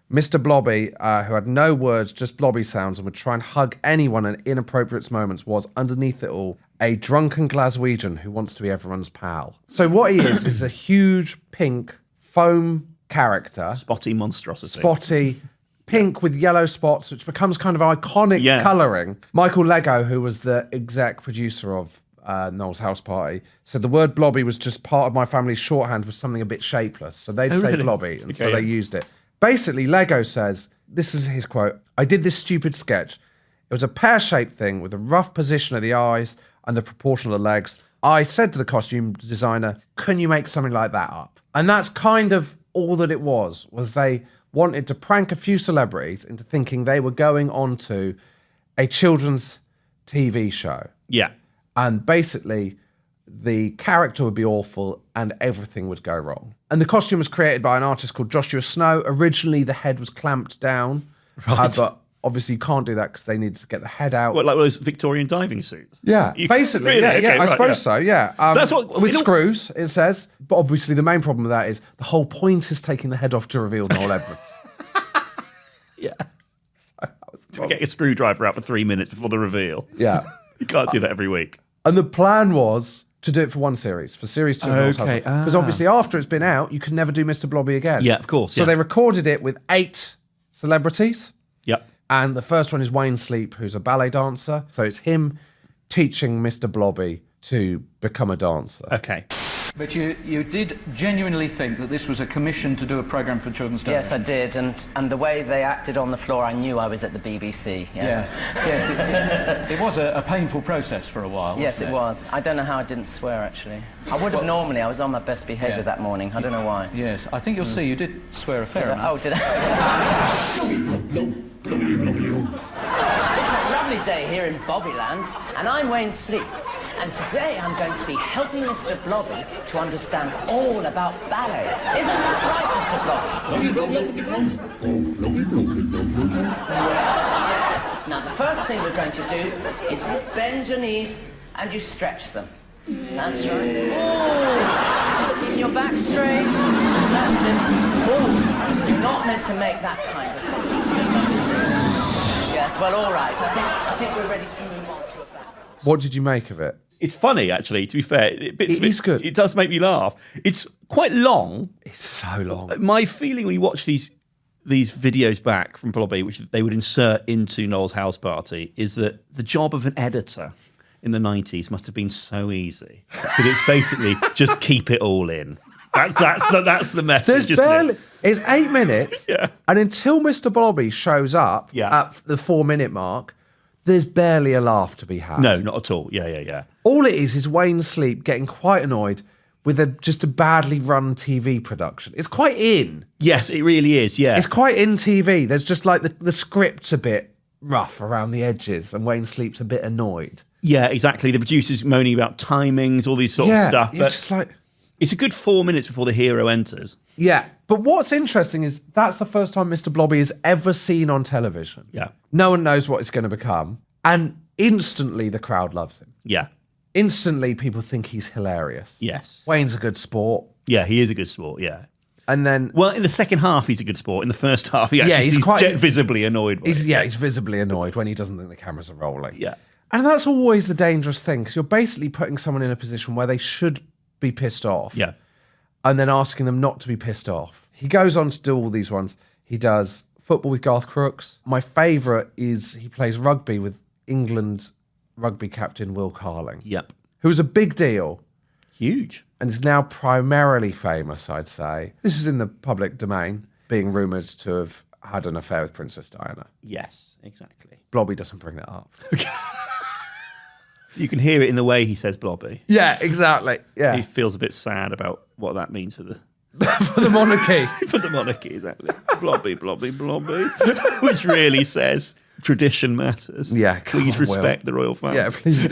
Mr. Blobby, who had no words, just blobby sounds, and would try and hug anyone in inappropriate moments, was, underneath it all, a drunken Glaswegian who wants to be everyone's pal. So what he is a huge pink foam character. Spotty monstrosity. Spotty, pink with yellow spots, which becomes kind of iconic colouring. Michael Lego, who was the exec producer of Noel's house party, said the word blobby was just part of my family's shorthand for something a bit shapeless. So they'd say really? blobby, and so Okay, they yeah. used it. Basically, Lego says, this is his quote, "I did this stupid sketch. It was a pear-shaped thing with a rough position of the eyes and the proportion of the legs. I said to the costume designer, can you make something like that up?" And that's kind of all that it was they wanted to prank a few celebrities into thinking they were going on to a children's TV show. Yeah. And basically, the character would be awful and everything would go wrong. And the costume was created by an artist called Joshua Snow. Originally, the head was clamped down. Right. But obviously, you can't do that because they need to get the head out. What, like those Victorian diving suits? Yeah, basically. Really? Yeah, Okay, I right, suppose yeah. so, yeah. That's what... With screws, it says. But obviously, the main problem with that is the whole point is taking the head off to reveal Noel Edmonds. Yeah. To get a screwdriver out for 3 minutes before the reveal. Yeah. You can't do that every week. And the plan was to do it for one series, for series 2. Okay. Because obviously after it's been out, you can never do Mr. Blobby again. Yeah, of course. So they recorded it with 8 celebrities. Yep. And the first one is Wayne Sleep, who's a ballet dancer. So it's him teaching Mr. Blobby to become a dancer. Okay. But you did genuinely think that this was a commission to do a programme for children's television? Yes, I did, and the way they acted on the floor, I knew I was at the BBC. Yeah. Yes, it was a painful process for a while, Yes, wasn't it was. I don't know how I didn't swear, actually. I would have normally. I was on my best behaviour that morning. I don't know why. Yes, I think you'll see you did swear a fair amount. Oh, did I? It's a lovely day here in Bobbyland, and I'm Wayne Sleep. And today I'm going to be helping Mr. Blobby to understand all about ballet. Isn't that right, Mr. Blobby? Yes. Now, the first thing we're going to do is bend your knees and you stretch them. That's right. Ooh. Keeping your back straight. That's it. Ooh. You're not meant to make that kind of contact. Yes, well, all right. I think we're ready to move on to a back. What did you make of it? It's funny, actually, to be fair. It is good. It does make me laugh. It's quite long. It's so long. My feeling when you watch these videos back from Blobby, which they would insert into Noel's house party, is that the job of an editor in the 90s must have been so easy. Because it's basically just keep it all in. That's the message, isn't it? It's 8 minutes, Yeah. and until Mr. Blobby shows up at the 4-minute mark, there's barely a laugh to be had. No, not at all. Yeah. All it is Wayne Sleep getting quite annoyed with just a badly run TV production. It's quite in. Yes, it really is, yeah. It's quite in TV. There's just like the script's a bit rough around the edges and Wayne Sleep's a bit annoyed. Yeah, exactly. The producer's moaning about timings, all these sort of stuff. You're But just like... it's a good 4 minutes before the hero enters. Yeah, but what's interesting is that's the first time Mr. Blobby is ever seen on television. Yeah. No one knows what it's going to become. And instantly the crowd loves him. Yeah. Instantly people think he's hilarious. Yes. Wayne's a good sport. Yeah, he is a good sport, yeah. And then... Well, in the second half, he's a good sport. In the first half, he's quite visibly annoyed by it. He's visibly annoyed when he doesn't think the cameras are rolling. Yeah. And that's always the dangerous thing, because you're basically putting someone in a position where they should be pissed off. Yeah. And then asking them not to be pissed off. He goes on to do all these ones. He does football with Garth Crooks. My favourite is he plays rugby with England rugby captain Will Carling. Yep. Who was a big deal. Huge. And is now primarily famous, I'd say. This is in the public domain, being rumoured to have had an affair with Princess Diana. Yes, exactly. Blobby doesn't bring that up. You can hear it in the way he says Blobby. Yeah, exactly. Yeah. He feels a bit sad about what that means for the... for the monarchy. For the monarchy, exactly. Blobby, Blobby, Blobby. Which really says tradition matters. Yeah. Please respect the royal family. Yeah, please.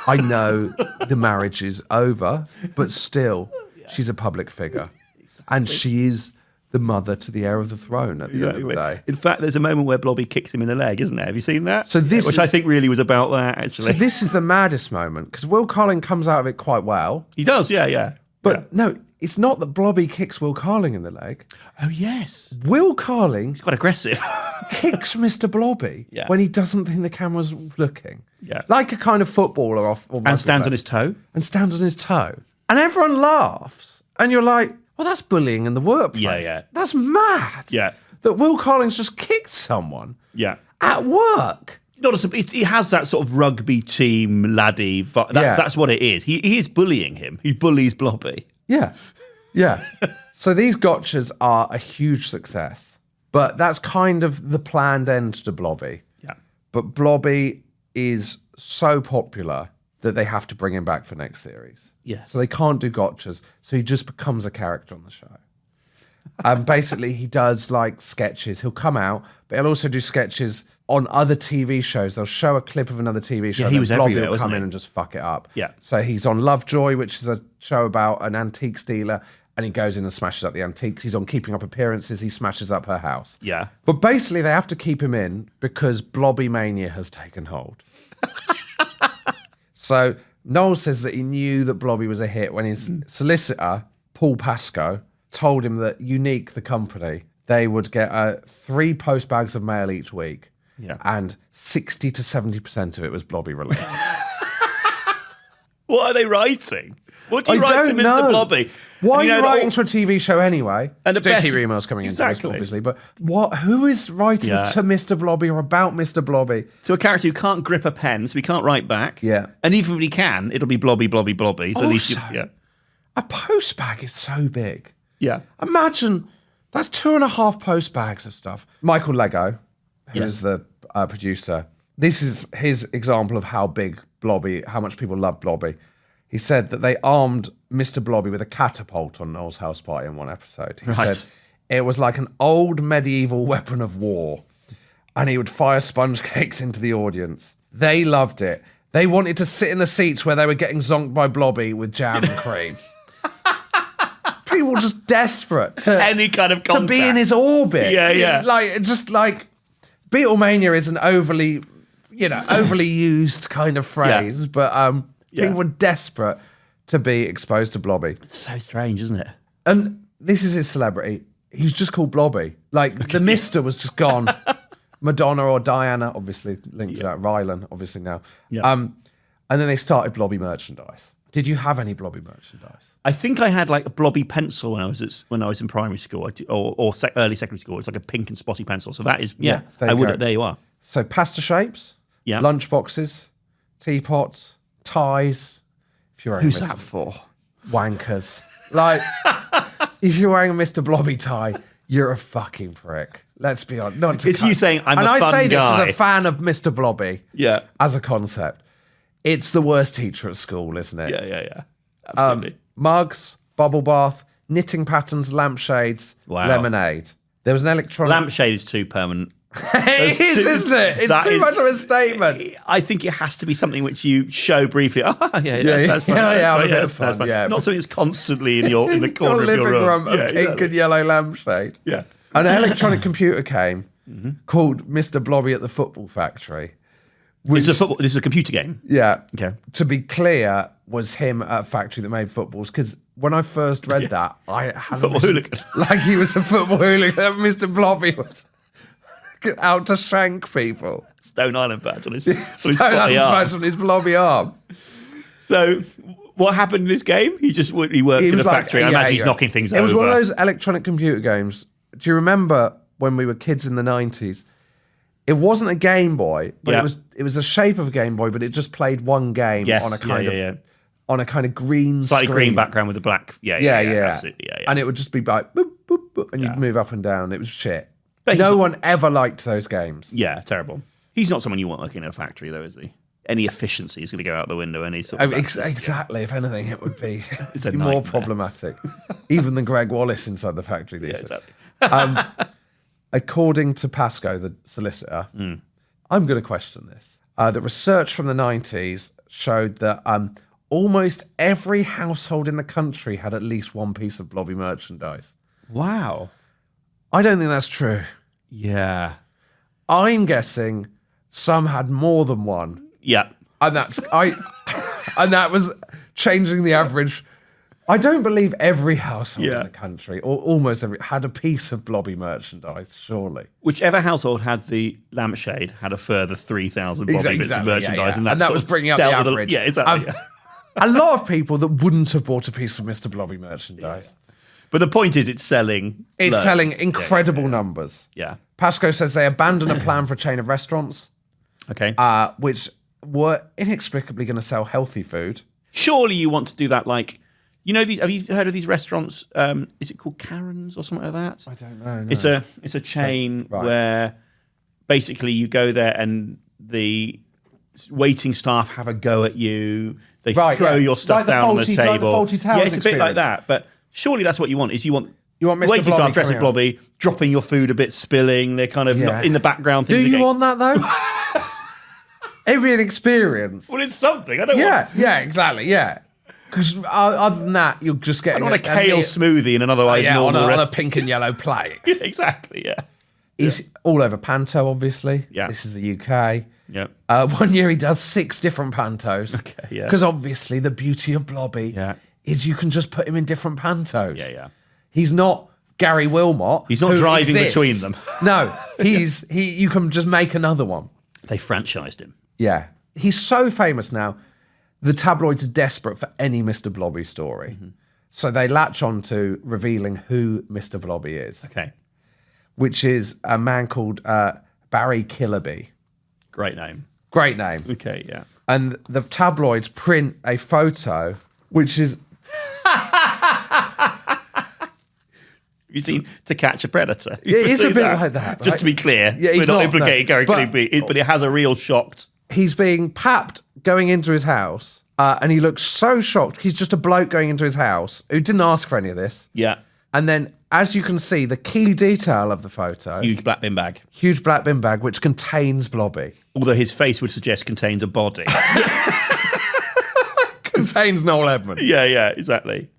I know the marriage is over, but still, she's a public figure. Exactly. And she is the mother to the heir of the throne at the end of the day. In fact, there's a moment where Blobby kicks him in the leg, isn't there? Have you seen that? So this, which I think really was about that, actually. So this is the maddest moment, because Will Carling comes out of it quite well. He does, yeah. But no, it's not that Blobby kicks Will Carling in the leg. Oh, yes. Will Carling... He's quite aggressive. kicks Mr. Blobby when he doesn't think the camera's looking. Yeah. Like a kind of footballer off... And stands on his toe. And stands on his toe. And everyone laughs. And you're like, well, that's bullying in the workplace. Yeah. That's mad. Yeah. That Will Carling's just kicked someone. Yeah. At work. He has that sort of rugby team laddie. That's what it is. He is bullying him. He bullies Blobby. Yeah. Yeah. So these gotchas are a huge success, but that's kind of the planned end to Blobby. Yeah. But Blobby is so popular that they have to bring him back for next series. Yeah. So they can't do gotchas. So he just becomes a character on the show. And basically he does like sketches. He'll come out, but he'll also do sketches on other TV shows. They'll show a clip of another TV show. Yeah, he was Blobby everywhere, will come wasn't he? in and just fuck it up. Yeah. So he's on Lovejoy, which is a show about an antique dealer, and he goes in and smashes up the antiques. He's on Keeping Up Appearances. He smashes up her house. Yeah. But basically they have to keep him in because Blobby mania has taken hold. So Noel says that he knew that Blobby was a hit when his solicitor, Paul Pascoe, told him that Unique, the company, they would get 3 post bags of mail each week. Yeah. And 60 to 70% of it was Blobby related. What are they writing? What do you write to don't Mr. know. Blobby? Why are And you know, writing to a TV show anyway? And the do best- keep your emails coming in, Exactly. obviously. But who is writing Yeah. to Mr. Blobby or about Mr. Blobby? To a character who can't grip a pen, so he can't write back. Yeah. And even if he can, it'll be Blobby, Blobby, Blobby. So at least Also- yeah. A post bag is so big. Yeah. Imagine that's 2.5 post bags of stuff. Michael Lego, who Yeah. is the producer, this is his example of how big Blobby, how much people love Blobby. He said that they armed Mr. Blobby with a catapult on Noel's house party in one episode. He Right. said it was like an old medieval weapon of war, and he would fire sponge cakes into the audience. They loved it. They wanted to sit in the seats where they were getting zonked by Blobby with jam and cream. People were just desperate to Any kind of to contact. be in his orbit. Yeah, yeah. Like Beatlemania is an overly used kind of phrase, but people were desperate to be exposed to Blobby. It's so strange, isn't it? And this is his celebrity. He's just called Blobby. Like the Mister was just gone. Madonna or Diana, obviously linked to that. Rylan, obviously now. Yeah. And then they started Blobby merchandise. Did you have any Blobby merchandise? I think I had like a Blobby pencil when I was in primary school or early secondary school. It's like a pink and spotty pencil. So that is There you are. So pasta shapes, Yeah. lunch boxes, teapots, ties. If you're wearing Who's Mr. that for? Wankers. Like, if you're wearing a Mr. Blobby tie, you're a fucking prick. Let's be honest. Not to It's you saying, I'm and a I fun say guy. this as a fan of Mr. Blobby. Yeah. As a concept. It's the worst teacher at school, isn't it? Yeah. Absolutely. Mugs, bubble bath, knitting patterns, lampshades, Wow. lemonade. There was an electronic... Lampshade is too permanent. It is, isn't it? It's too much of a statement. I think it has to be something which you show briefly. Oh, yeah, that's fun. Yeah, That's have fun. a bit of That's fun, yeah. Not something that's constantly in the corner Your of your living room, a Yeah, pink exactly. and yellow lampshade. Yeah. An electronic computer came Mm-hmm. called Mr. Blobby at the Football Factory. This is a computer game. Yeah. Okay. To be clear, was him at a factory that made footballs. Because when I first read that, I had Football hooligan. like he was a football hooligan. Mr. Blobby was out to shank people. Stone Island badge on his, Stone Island badge on his Blobby arm. So, what happened in this game? He worked in a factory. I imagine he's knocking things over. It was one of those electronic computer games. Do you remember when we were kids in the 90s? It wasn't a Game Boy, but Yeah. it was a shape of a Game Boy, but it just played one game Yes, on a kind yeah. of on a kind of green Slightly screen. green background with a black. Yeah, absolutely. Yeah. And it would just be like boop, boop, boop, and you'd move up and down. It was shit. But No one ever liked those games. Yeah, terrible. He's not someone you want working in a factory, though, is he? Any efficiency is going to go out the window. Any sort of Exactly. If anything, it would be, It's a more nightmare. problematic, even than Greg Wallace inside the factory these days. Exactly. According to Pascoe, the solicitor, Mm. I'm going to question this. The research from the 90s showed that almost every household in the country had at least one piece of Blobby merchandise. Wow. I don't think that's true. Yeah. I'm guessing some had more than one. Yeah. And and that was changing the average. I don't believe every household in the country, or almost every, had a piece of Blobby merchandise, surely. Whichever household had the lampshade had a further 3,000 Blobby bits of merchandise. And that was bringing up the average. Yeah, exactly. A lot of people that wouldn't have bought a piece of Mr. Blobby merchandise. But the point is, it's selling. It's loads. selling incredible numbers. Yeah. Pascoe says they abandoned a plan for a chain of restaurants. Okay. Which were inexplicably going to sell healthy food. Surely you want to do that like... have you heard of these restaurants? Is it called Karen's or something like that? I don't know. No. It's a chain where basically you go there and the waiting staff have a go at you. They throw your stuff down on the table. Like the Faulty Towers it's a bit like that. But surely that's what you want. You want Mr. waiting Blobby staff dressed as Blobby, dropping your food a bit, spilling. They're kind of not in the background. Do you want that though? It'd be an experience. Well, it's something. I don't want... Yeah, exactly, yeah. Because other than that, you're just getting... I don't want a kale smoothie and anher normal... on a pink and yellow plate. Yeah, exactly, yeah. He's all over panto, obviously. Yeah. This is the UK. Yeah. 1 year he does 6 different pantos. Okay, yeah. Because obviously the beauty of Blobby is you can just put him in different pantos. Yeah, yeah. He's not Gary Wilmot. He's not driving between them. No, you can just make another one. They franchised him. Yeah. He's so famous now. The tabloids are desperate for any Mr. Blobby story. Mm-hmm. So they latch on to revealing who Mr. Blobby is. Okay. Which is a man called Barry Killerby. Great name. Great name. Okay, yeah. And the tabloids print a photo, which is... You've seen To Catch a Predator. It is a bit like that. Just to be clear, Yeah, we're not implicating Gary Killerby, but it has a real shocked... He's being papped going into his house, and he looks so shocked. He's just a bloke going into his house who didn't ask for any of this. Yeah. And then, as you can see, the key detail of the photo... Huge black bin bag. Huge black bin bag, which contains Blobby. Although his face would suggest contains a body. Contains Noel Edmonds. Yeah, exactly.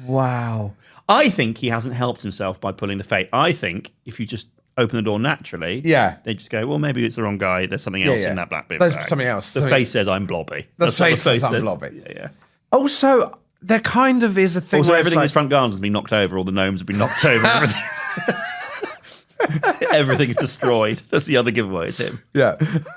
Wow. I think he hasn't helped himself by pulling the fate. I think if you just open the door naturally, they just go, well, maybe it's the wrong guy. There's something else in that black bin bag. There's something else. The face says, I'm Blobby. The face says, I'm Blobby. Yeah. Also, there kind of is a thing Also, where everything in his front garden has been knocked over. All the gnomes have been knocked over. Everything's destroyed. That's the other giveaway. It's him. Yeah.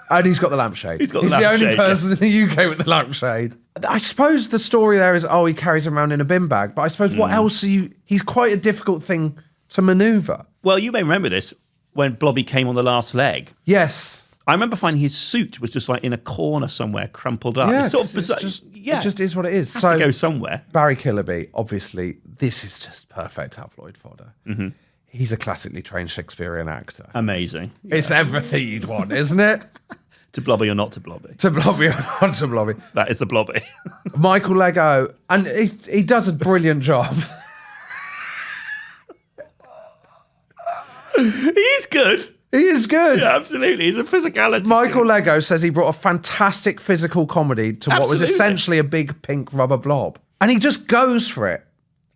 And he's got the lampshade. He's the only person in the UK with the lampshade. I suppose the story there is, he carries him around in a bin bag. But I suppose what else he's quite a difficult thing to manoeuvre. Well, you may remember this when Blobby came on the last leg. Yes. I remember finding his suit was just like in a corner somewhere, crumpled up. Yeah, It's sort of it just is what it is. Has to go somewhere. Barry Killerby, obviously, this is just perfect tabloid fodder. Mm-hmm. He's a classically trained Shakespearean actor. Amazing. It's everything you'd want, isn't it? To Blobby or not to Blobby. To Blobby or not to Blobby. That is the Blobby. Michael Lego, and he does a brilliant job. He's good. He is good. Yeah, absolutely. He's a physicality. Michael Lego says he brought a fantastic physical comedy to what was essentially a big pink rubber blob. And he just goes for it.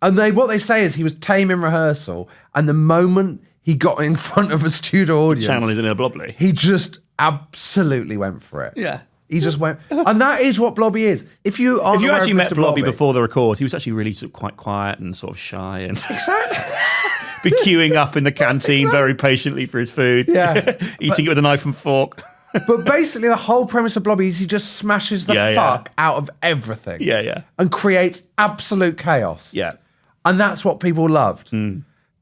And what they say is he was tame in rehearsal, and the moment he got in front of a studio audience... Channel is in a Blobby. He just absolutely went for it. Yeah. He just went... And that is what Blobby is. If you actually met Blobby before the record, he was actually really sort of quite quiet and sort of shy. And exactly. Be queuing up in the canteen very patiently for his food. Yeah. Eating it with a knife and fork. But basically the whole premise of Blobby is he just smashes the fuck out of everything. Yeah. And creates absolute chaos. Yeah. And that's what people loved.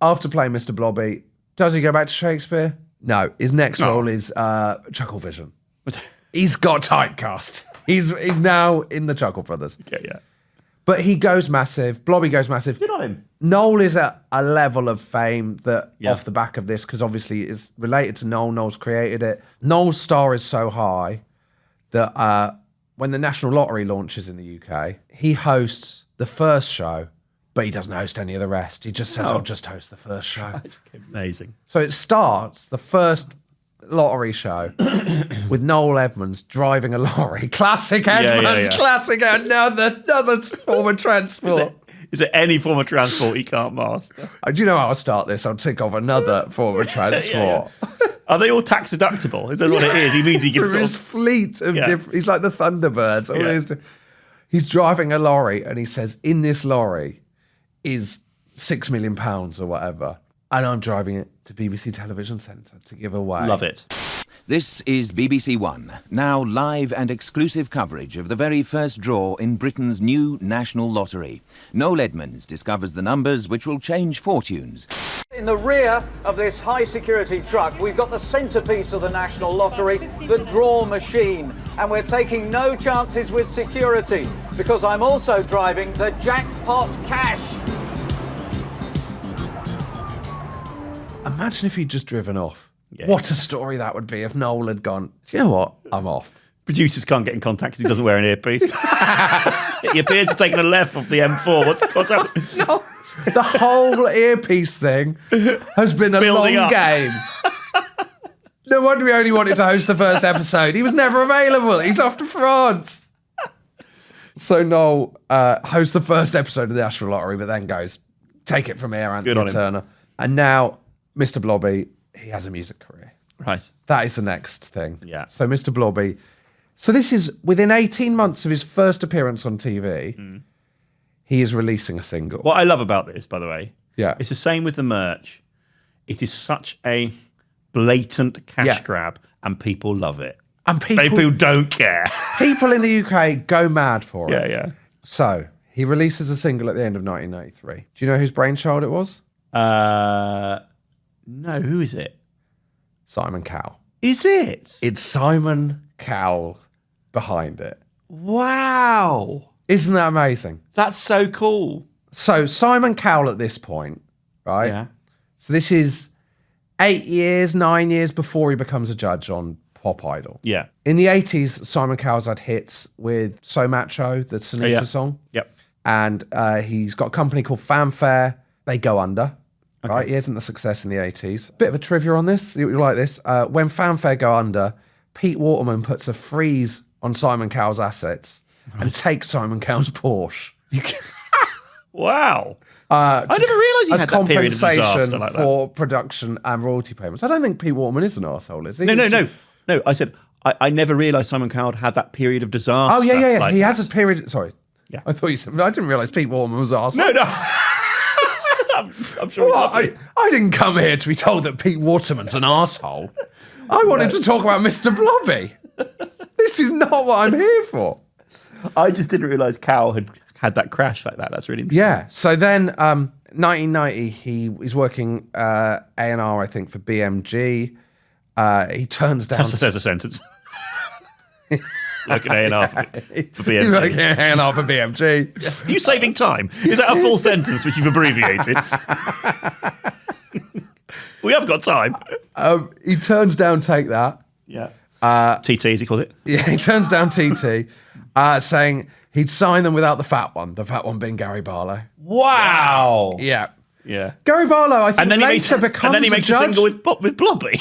After playing Mr. Blobby, does he go back to Shakespeare? No. His next role is Chucklevision. He's got typecast. He's now in the Chuckle Brothers. Okay, yeah. But he goes massive. Blobby goes massive. Good on him. Noel is at a level of fame that off the back of this, because obviously it's related to Noel. Noel's created it. Noel's star is so high that when the National Lottery launches in the UK, he hosts the first show, but he doesn't host any of the rest. He just says, I'll just host the first show. That's amazing. So it starts, the first lottery show, with Noel Edmonds driving a lorry. Classic Edmonds, classic, another form of transport. Is there any form of transport he can't master? Do you know how I'll start this? I'll tick off another form of transport. Are they all tax deductible? Is that what it is? He means he gives his fleet of different... He's like the Thunderbirds. He's driving a lorry, and he says, in this lorry is £6 million or whatever, and I'm driving it to BBC Television Centre to give away. Love it. This is BBC One, now live and exclusive coverage of the very first draw in Britain's new National Lottery. Noel Edmonds discovers the numbers which will change fortunes. In the rear of this high-security truck, we've got the centrepiece of the National Lottery, the draw machine. And we're taking no chances with security, because I'm also driving the jackpot cash. Imagine if he'd just driven off. Yeah. What a story that would be if Noel had gone, do you know what? I'm off. Producers can't get in contact because he doesn't wear an earpiece. He appears to have taken a left off the M4. What's happening? No, the whole earpiece thing has been a long game. No wonder we only wanted to host the first episode. He was never available. He's off to France. So Noel hosts the first episode of the National Lottery, but then goes, take it from here, Anthony Turner. And now Mr. Blobby, he has a music career. Right. That is the next thing. Yeah. So Mr. Blobby... So this is within 18 months of his first appearance on TV, he is releasing a single. What I love about this, by the way, yeah, it's the same with the merch. It is such a blatant cash grab, and people love it. And people don't care. People in the UK go mad for it. Yeah. So he releases a single at the end of 1993. Do you know whose brainchild it was? No, who is it? Simon Cowell. Is it? It's Simon Cowell behind it. Wow. Isn't that amazing? That's so cool. So Simon Cowell at this point, right? Yeah. So this is 9 years before he becomes a judge on Pop Idol. Yeah. In the 80s, Simon Cowell's had hits with So Macho, the Sunita song. Yep. And he's got a company called Fanfare. They go under. Okay. Right? He isn't a success in the 80s. Bit of a trivia on this. You like this. When Fanfare go under, Pete Waterman puts a freeze on Simon Cowell's assets and takes Simon Cowell's Porsche. Wow. I never realised he had that period of disaster compensation like that. for production and royalty payments. I don't think Pete Waterman is an arsehole, is he? No. I said, I never realised Simon Cowell had that period of disaster. Oh, yeah. Like he that. has a period... Sorry. Yeah. I thought you said... I didn't realise Pete Waterman was an arsehole. No. I'm sure well, I didn't come here to be told that Pete Waterman's an arsehole. I wanted to talk about Mr. Blobby. This is not what I'm here for. I just didn't realise Cowell had that crash like that. That's really interesting. Yeah. So then, 1990, he is working A&R, I think, for BMG. He turns down... There's a sentence. Like an A&R for BMG. He's like an A&R for BMG. Yeah. Are you saving time? Is that a full sentence which you've abbreviated? We have got time. He turns down Take That. Yeah. TT, as he called it. Yeah, he turns down TT, saying he'd sign them without the fat one being Gary Barlow. Wow. Yeah. Yeah. Gary Barlow, I think, and then later becomes and then he makes a single with Blobby.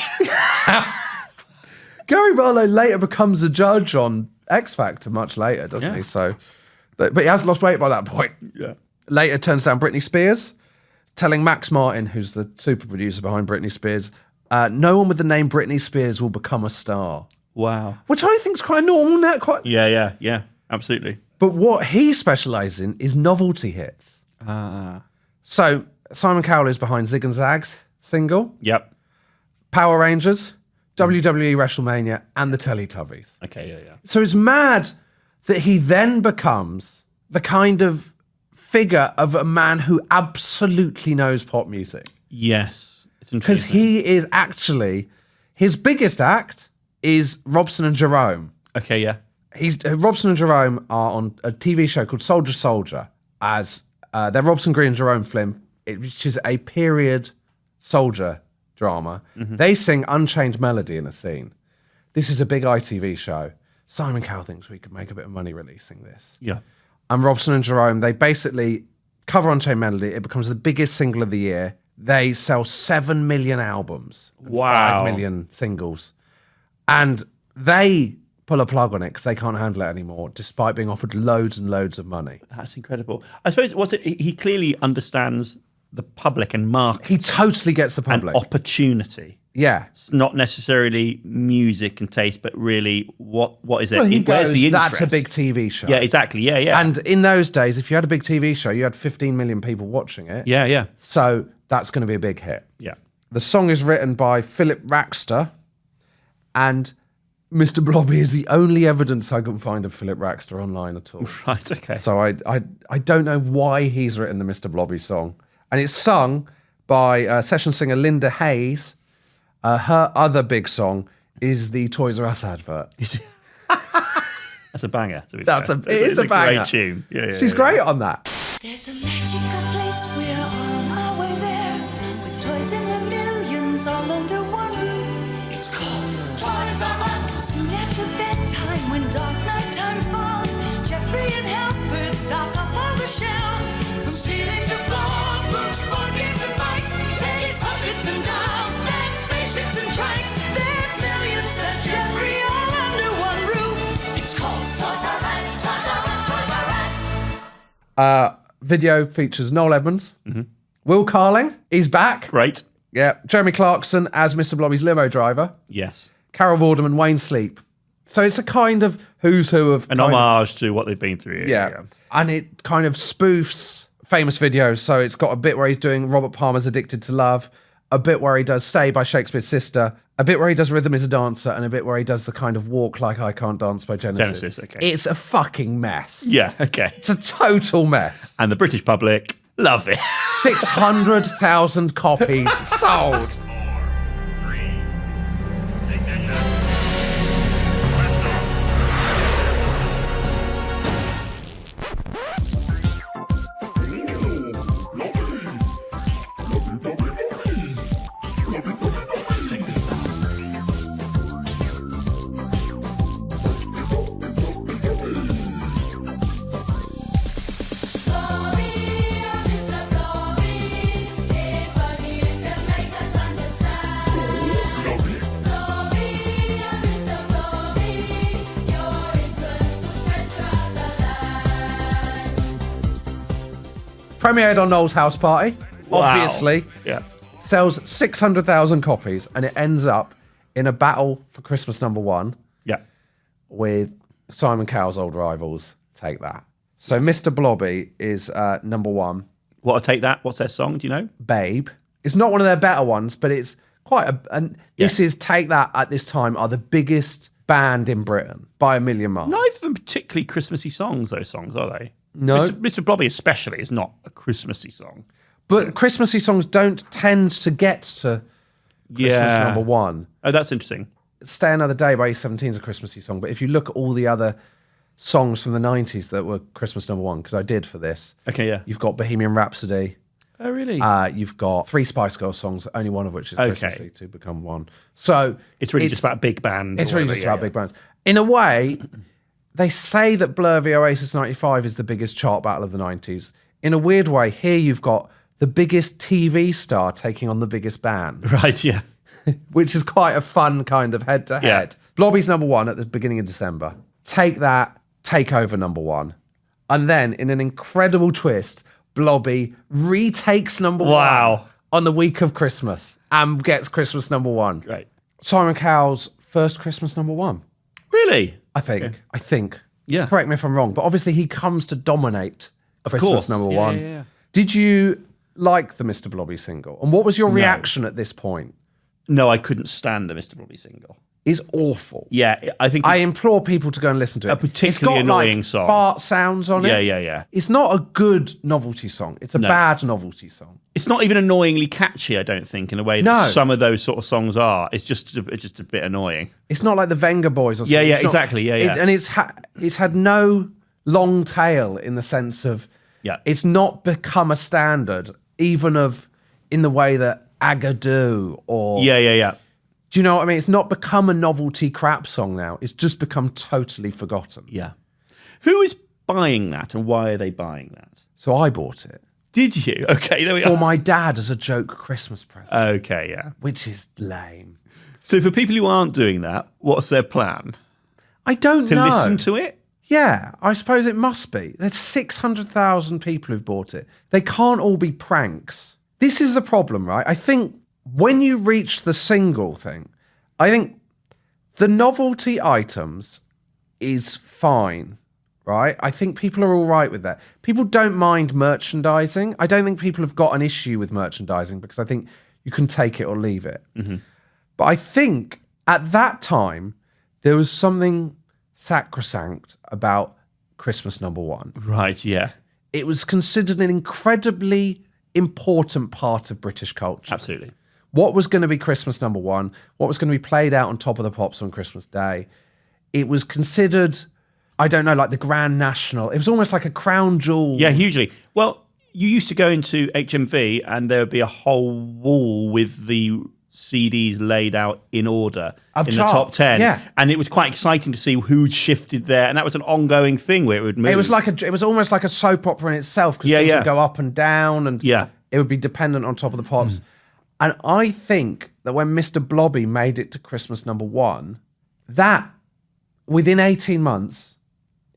Gary Barlow later becomes a judge on X Factor much later, doesn't he? So, but he has lost weight by that point. Yeah. Later turns down Britney Spears, telling Max Martin, who's the super producer behind Britney Spears, no one with the name Britney Spears will become a star. Wow. Which I think is quite normal now. Yeah, absolutely. But what he specialises in is novelty hits. So Simon Cowell is behind Zig and Zag's single. Yep. Power Rangers, WWE WrestleMania, and the Teletubbies. Okay, yeah. So it's mad that he then becomes the kind of figure of a man who absolutely knows pop music. Yes. Because he is actually, his biggest act is Robson and Jerome. Okay, yeah. Robson and Jerome are on a TV show called Soldier Soldier, as their Robson Green and Jerome film, which is a period soldier drama. Mm-hmm. They sing Unchained Melody in a scene. This is a big ITV show. Simon Cowell thinks we could make a bit of money releasing this. Yeah. And Robson and Jerome, they basically cover Unchained Melody. It becomes the biggest single of the year. They sell 7 million albums. Wow. 5 million singles. And they pull a plug on it because they can't handle it anymore, despite being offered loads and loads of money. That's incredible. I suppose he clearly understands the public and market. He totally gets the public. And opportunity. Yeah. It's not necessarily music and taste, but really what is it? Well, he Where's goes, the interest? that's a big TV show. Yeah, exactly. Yeah. And in those days, if you had a big TV show, you had 15 million people watching it. Yeah. So that's going to be a big hit. Yeah. The song is written by Philip Raxter, and Mr. Blobby is the only evidence I can find of Philip Raxter online at all. Right, okay. So I don't know why he's written the Mr. Blobby song. And it's sung by session singer Linda Hayes. Her other big song is the Toys R Us advert. That's a banger, to be fair. It is a banger. Great tune. Yeah, She's great on that. There's a magical place, we're on our way there, with toys in the millions all under one roof. It's called Toys R Us. Soon after bedtime, when dark nighttime falls, Jeffrey and helpers stock up all the shelves. From ceiling to floor, books, board games and bikes, teddies, puppets and dolls, bags, spaceships and trikes. There's millions, says Jeffrey, all under one roof. It's called Toys R Us, Toys R Us, Toys R Us. Video features Noel Edmonds, Will Carling, he's back. Great. Yeah. Jeremy Clarkson as Mr. Blobby's limo driver. Yes. Carol Vorderman, Wayne Sleep. So it's a kind of who's who of... An homage to what they've been through. Yeah. And it kind of spoofs famous videos. So it's got a bit where he's doing Robert Palmer's Addicted to Love, a bit where he does Stay by Shakespeare's Sister, a bit where he does Rhythm is a Dancer, and a bit where he does the kind of Walk Like I Can't Dance by Genesis. Okay. It's a fucking mess. Yeah, okay. It's a total mess. And the British public love it. 600,000 copies sold. Premiered on Noel's house party, obviously. Yeah. Sells 600,000 copies, and it ends up in a battle for Christmas #1. Yeah. With Simon Cowell's old rivals. Take That. So Mr. Blobby is #1. What a Take That? What's their song? Do you know? Babe. It's not one of their better ones, but it's quite a... And this is Take That at this time are the biggest band in Britain by a million miles. Neither of them particularly Christmassy songs, those songs, are they? No. Mr. Blobby especially is not a Christmassy song. But Christmassy songs don't tend to get to Christmas #1. Oh, that's interesting. Stay Another Day by E17 is a Christmassy song, but if you look at all the other songs from the 90s that were Christmas #1, because I did for this. Okay, yeah. You've got Bohemian Rhapsody. Oh, really? You've got 3 Spice Girls songs, only one of which is Christmassy to become one. So it's really just about a big band. It's really just about big bands. In a way, they say that Blur v Oasis 95 is the biggest chart battle of the 90s. In a weird way, here you've got the biggest TV star taking on the biggest band. Right, yeah. Which is quite a fun kind of head-to-head. Yeah. Blobby's #1 at the beginning of December. Take That, Take Over #1. And then, in an incredible twist, Blobby retakes #1 on the week of Christmas and gets Christmas #1. Great. Simon Cowell's first Christmas #1. Really? I think. Yeah. Correct me if I'm wrong, but obviously he comes to dominate Christmas course. #1. Yeah. Did you like the Mr. Blobby single? And what was your reaction at this point? No, I couldn't stand the Mr. Blobby single. It's awful. Yeah, I think I implore people to go and listen to it. A particularly it's got, annoying like, song. Fart sounds on it. Yeah. It's not a good novelty song. It's a bad novelty song. It's not even annoyingly catchy, I don't think, in a way that some of those sort of songs are. It's just a bit annoying. It's not like the Venga Boys or something. Yeah, It's not- exactly. Yeah. And it's had no long tail in the sense of it's not become a standard, even in the way that Agadoo or Yeah. Do you know what I mean? It's not become a novelty crap song now. It's just become totally forgotten. Yeah. Who is buying that and why are they buying that? So I bought it. Did you? Okay, there we For are. my dad as a joke Christmas present. Okay, yeah. Which is lame. So for people who aren't doing that, what's their plan? I don't know. To listen to it? Yeah, I suppose it must be. There's 600,000 people who've bought it. They can't all be pranks. This is the problem, right? I think when you reach the single thing, I think the novelty items is fine, right? I think people are all right with that. People don't mind merchandising. I don't think people have got an issue with merchandising because I think you can take it or leave it. Mm-hmm. But I think at that time, there was something sacrosanct about Christmas #1. Right, yeah. It was considered an incredibly important part of British culture. Absolutely. What was going to be Christmas number one? What was going to be played out on Top of the Pops on Christmas Day? It was considered, I don't know, like the Grand National. It was almost like a crown jewel. Yeah, hugely. Well, you used to go into HMV and there would be a whole wall with the CDs laid out in order in the top 10. Yeah. And it was quite exciting to see who'd shifted there. And that was an ongoing thing where it would move. It was almost like a soap opera in itself because things would go up and down and it would be dependent on Top of the Pops. And I think that when Mr. Blobby made it to Christmas number one, that within 18 months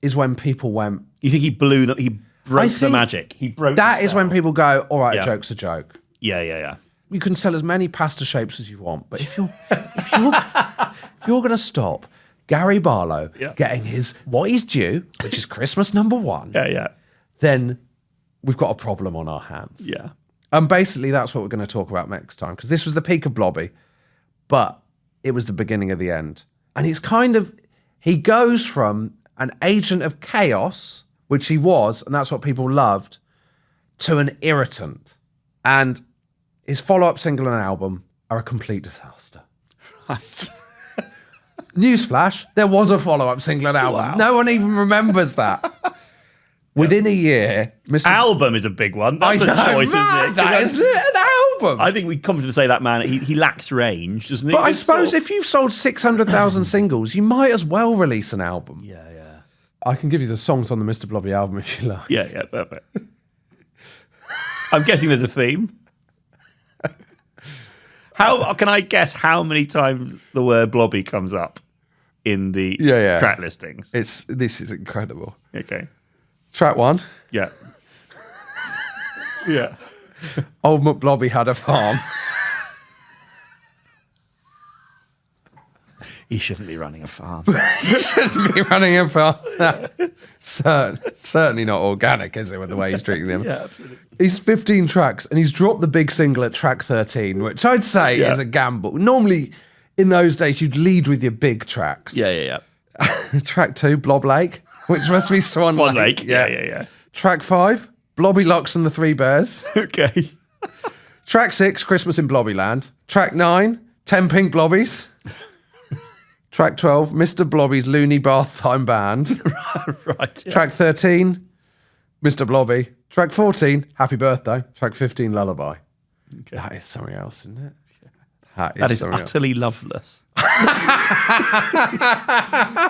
is when people went. You think he broke the magic? He broke that is when people go, all right, a joke's a joke. Yeah. You can sell as many pasta shapes as you want, but if you're going to stop Gary Barlow getting what he's due, which is Christmas number one, then we've got a problem on our hands. Yeah. And basically that's what we're going to talk about next time, because this was the peak of Blobby, but it was the beginning of the end. And it's he goes from an agent of chaos, which he was, and that's what people loved, to an irritant. And his follow-up single and album are a complete disaster. Right. Newsflash, there was a follow-up single and album. Wow. No one even remembers that. Within a year, Album is a big one. That's a choice, isn't it? That is an album. I think we come to say that man, he lacks range, doesn't he? But I suppose if you've sold 600,000 singles, you might as well release an album. Yeah. I can give you the songs on the Mr. Blobby album if you like. Yeah, perfect. I'm guessing there's a theme. How can I guess how many times the word Blobby comes up in the track listings? This is incredible. Okay. Track 1. Yeah. Yeah. Old McBlobby had a farm. He shouldn't be running a farm. He shouldn't be running a farm. Certainly not organic, is it, with the way he's treating them? Yeah, absolutely. He's 15 tracks, and he's dropped the big single at track 13, which I'd say is a gamble. Normally, in those days, you'd lead with your big tracks. Yeah. Track 2, Blob Lake, which must be Swan Lake. Yeah. Track 5, Blobby Locks and the Three Bears. Okay. Track 6, Christmas in Blobbyland. Track 9, 10 Pink Blobbies. Track 12, Mr. Blobby's Looney Bath Time Band. Right. Yeah. Track 13, Mr. Blobby. Track 14, Happy Birthday. Track 15, Lullaby. Okay. That is something else, isn't it? That is utterly loveless.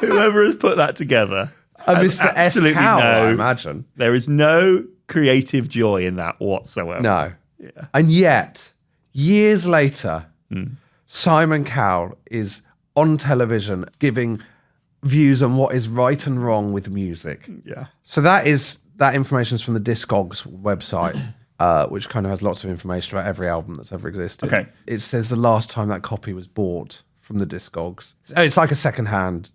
Whoever has put that together. Mr. S. Cow, I imagine. There is no creative joy in that whatsoever. No. Yeah. And yet, years later, Simon Cowell is on television giving views on what is right and wrong with music. Yeah. So that information is from the Discogs website, which kind of has lots of information about every album that's ever existed. Okay. It says the last time that copy was bought from the Discogs. It's like a second-hand,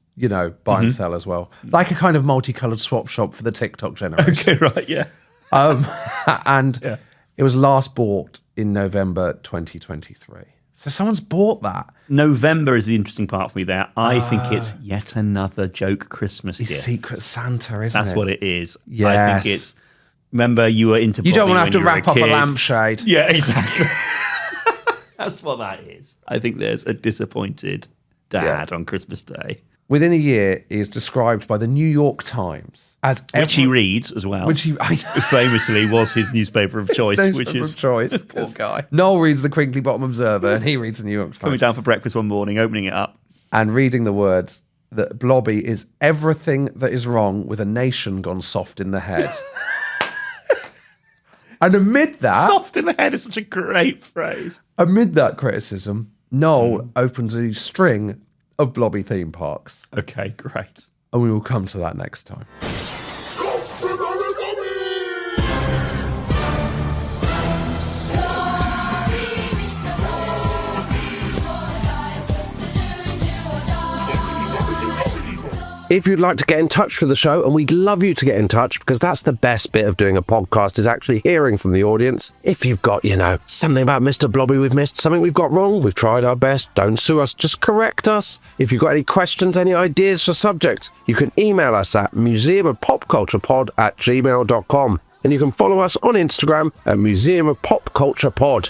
buy and sell as well. Like a kind of multicolored swap shop for the TikTok generation. Okay, right, yeah. And it was last bought in November 2023. So someone's bought that. November is the interesting part for me there. I think it's yet another joke Christmas gift. Secret Santa, isn't it? That's what it is. Yes. I think it's... Remember, you were into You don't Blobby want to have when to you were wrap up kid. a lampshade. Yeah, exactly. That's what that is. I think there's a disappointed dad on Christmas Day. Within a year is described by the New York Times as... Which he reads as well. Which he famously was his newspaper of choice. Poor guy. Noel reads the Crinkly Bottom Observer and he reads the New York Times. Coming down for breakfast one morning, opening it up. And reading the words that Blobby is everything that is wrong with a nation gone soft in the head. And amid that... Soft in the head is such a great phrase. Amid that criticism, Noel opens a string of Blobby theme parks. Okay, great. And we will come to that next time. If you'd like to get in touch with the show, and we'd love you to get in touch because that's the best bit of doing a podcast is actually hearing from the audience. If you've got, something about Mr. Blobby we've missed, something we've got wrong, we've tried our best, don't sue us, just correct us. If you've got any questions, any ideas for subjects, you can email us at museumofpopculturepod@gmail.com. and you can follow us on Instagram at Museum of Pop Culture Pod.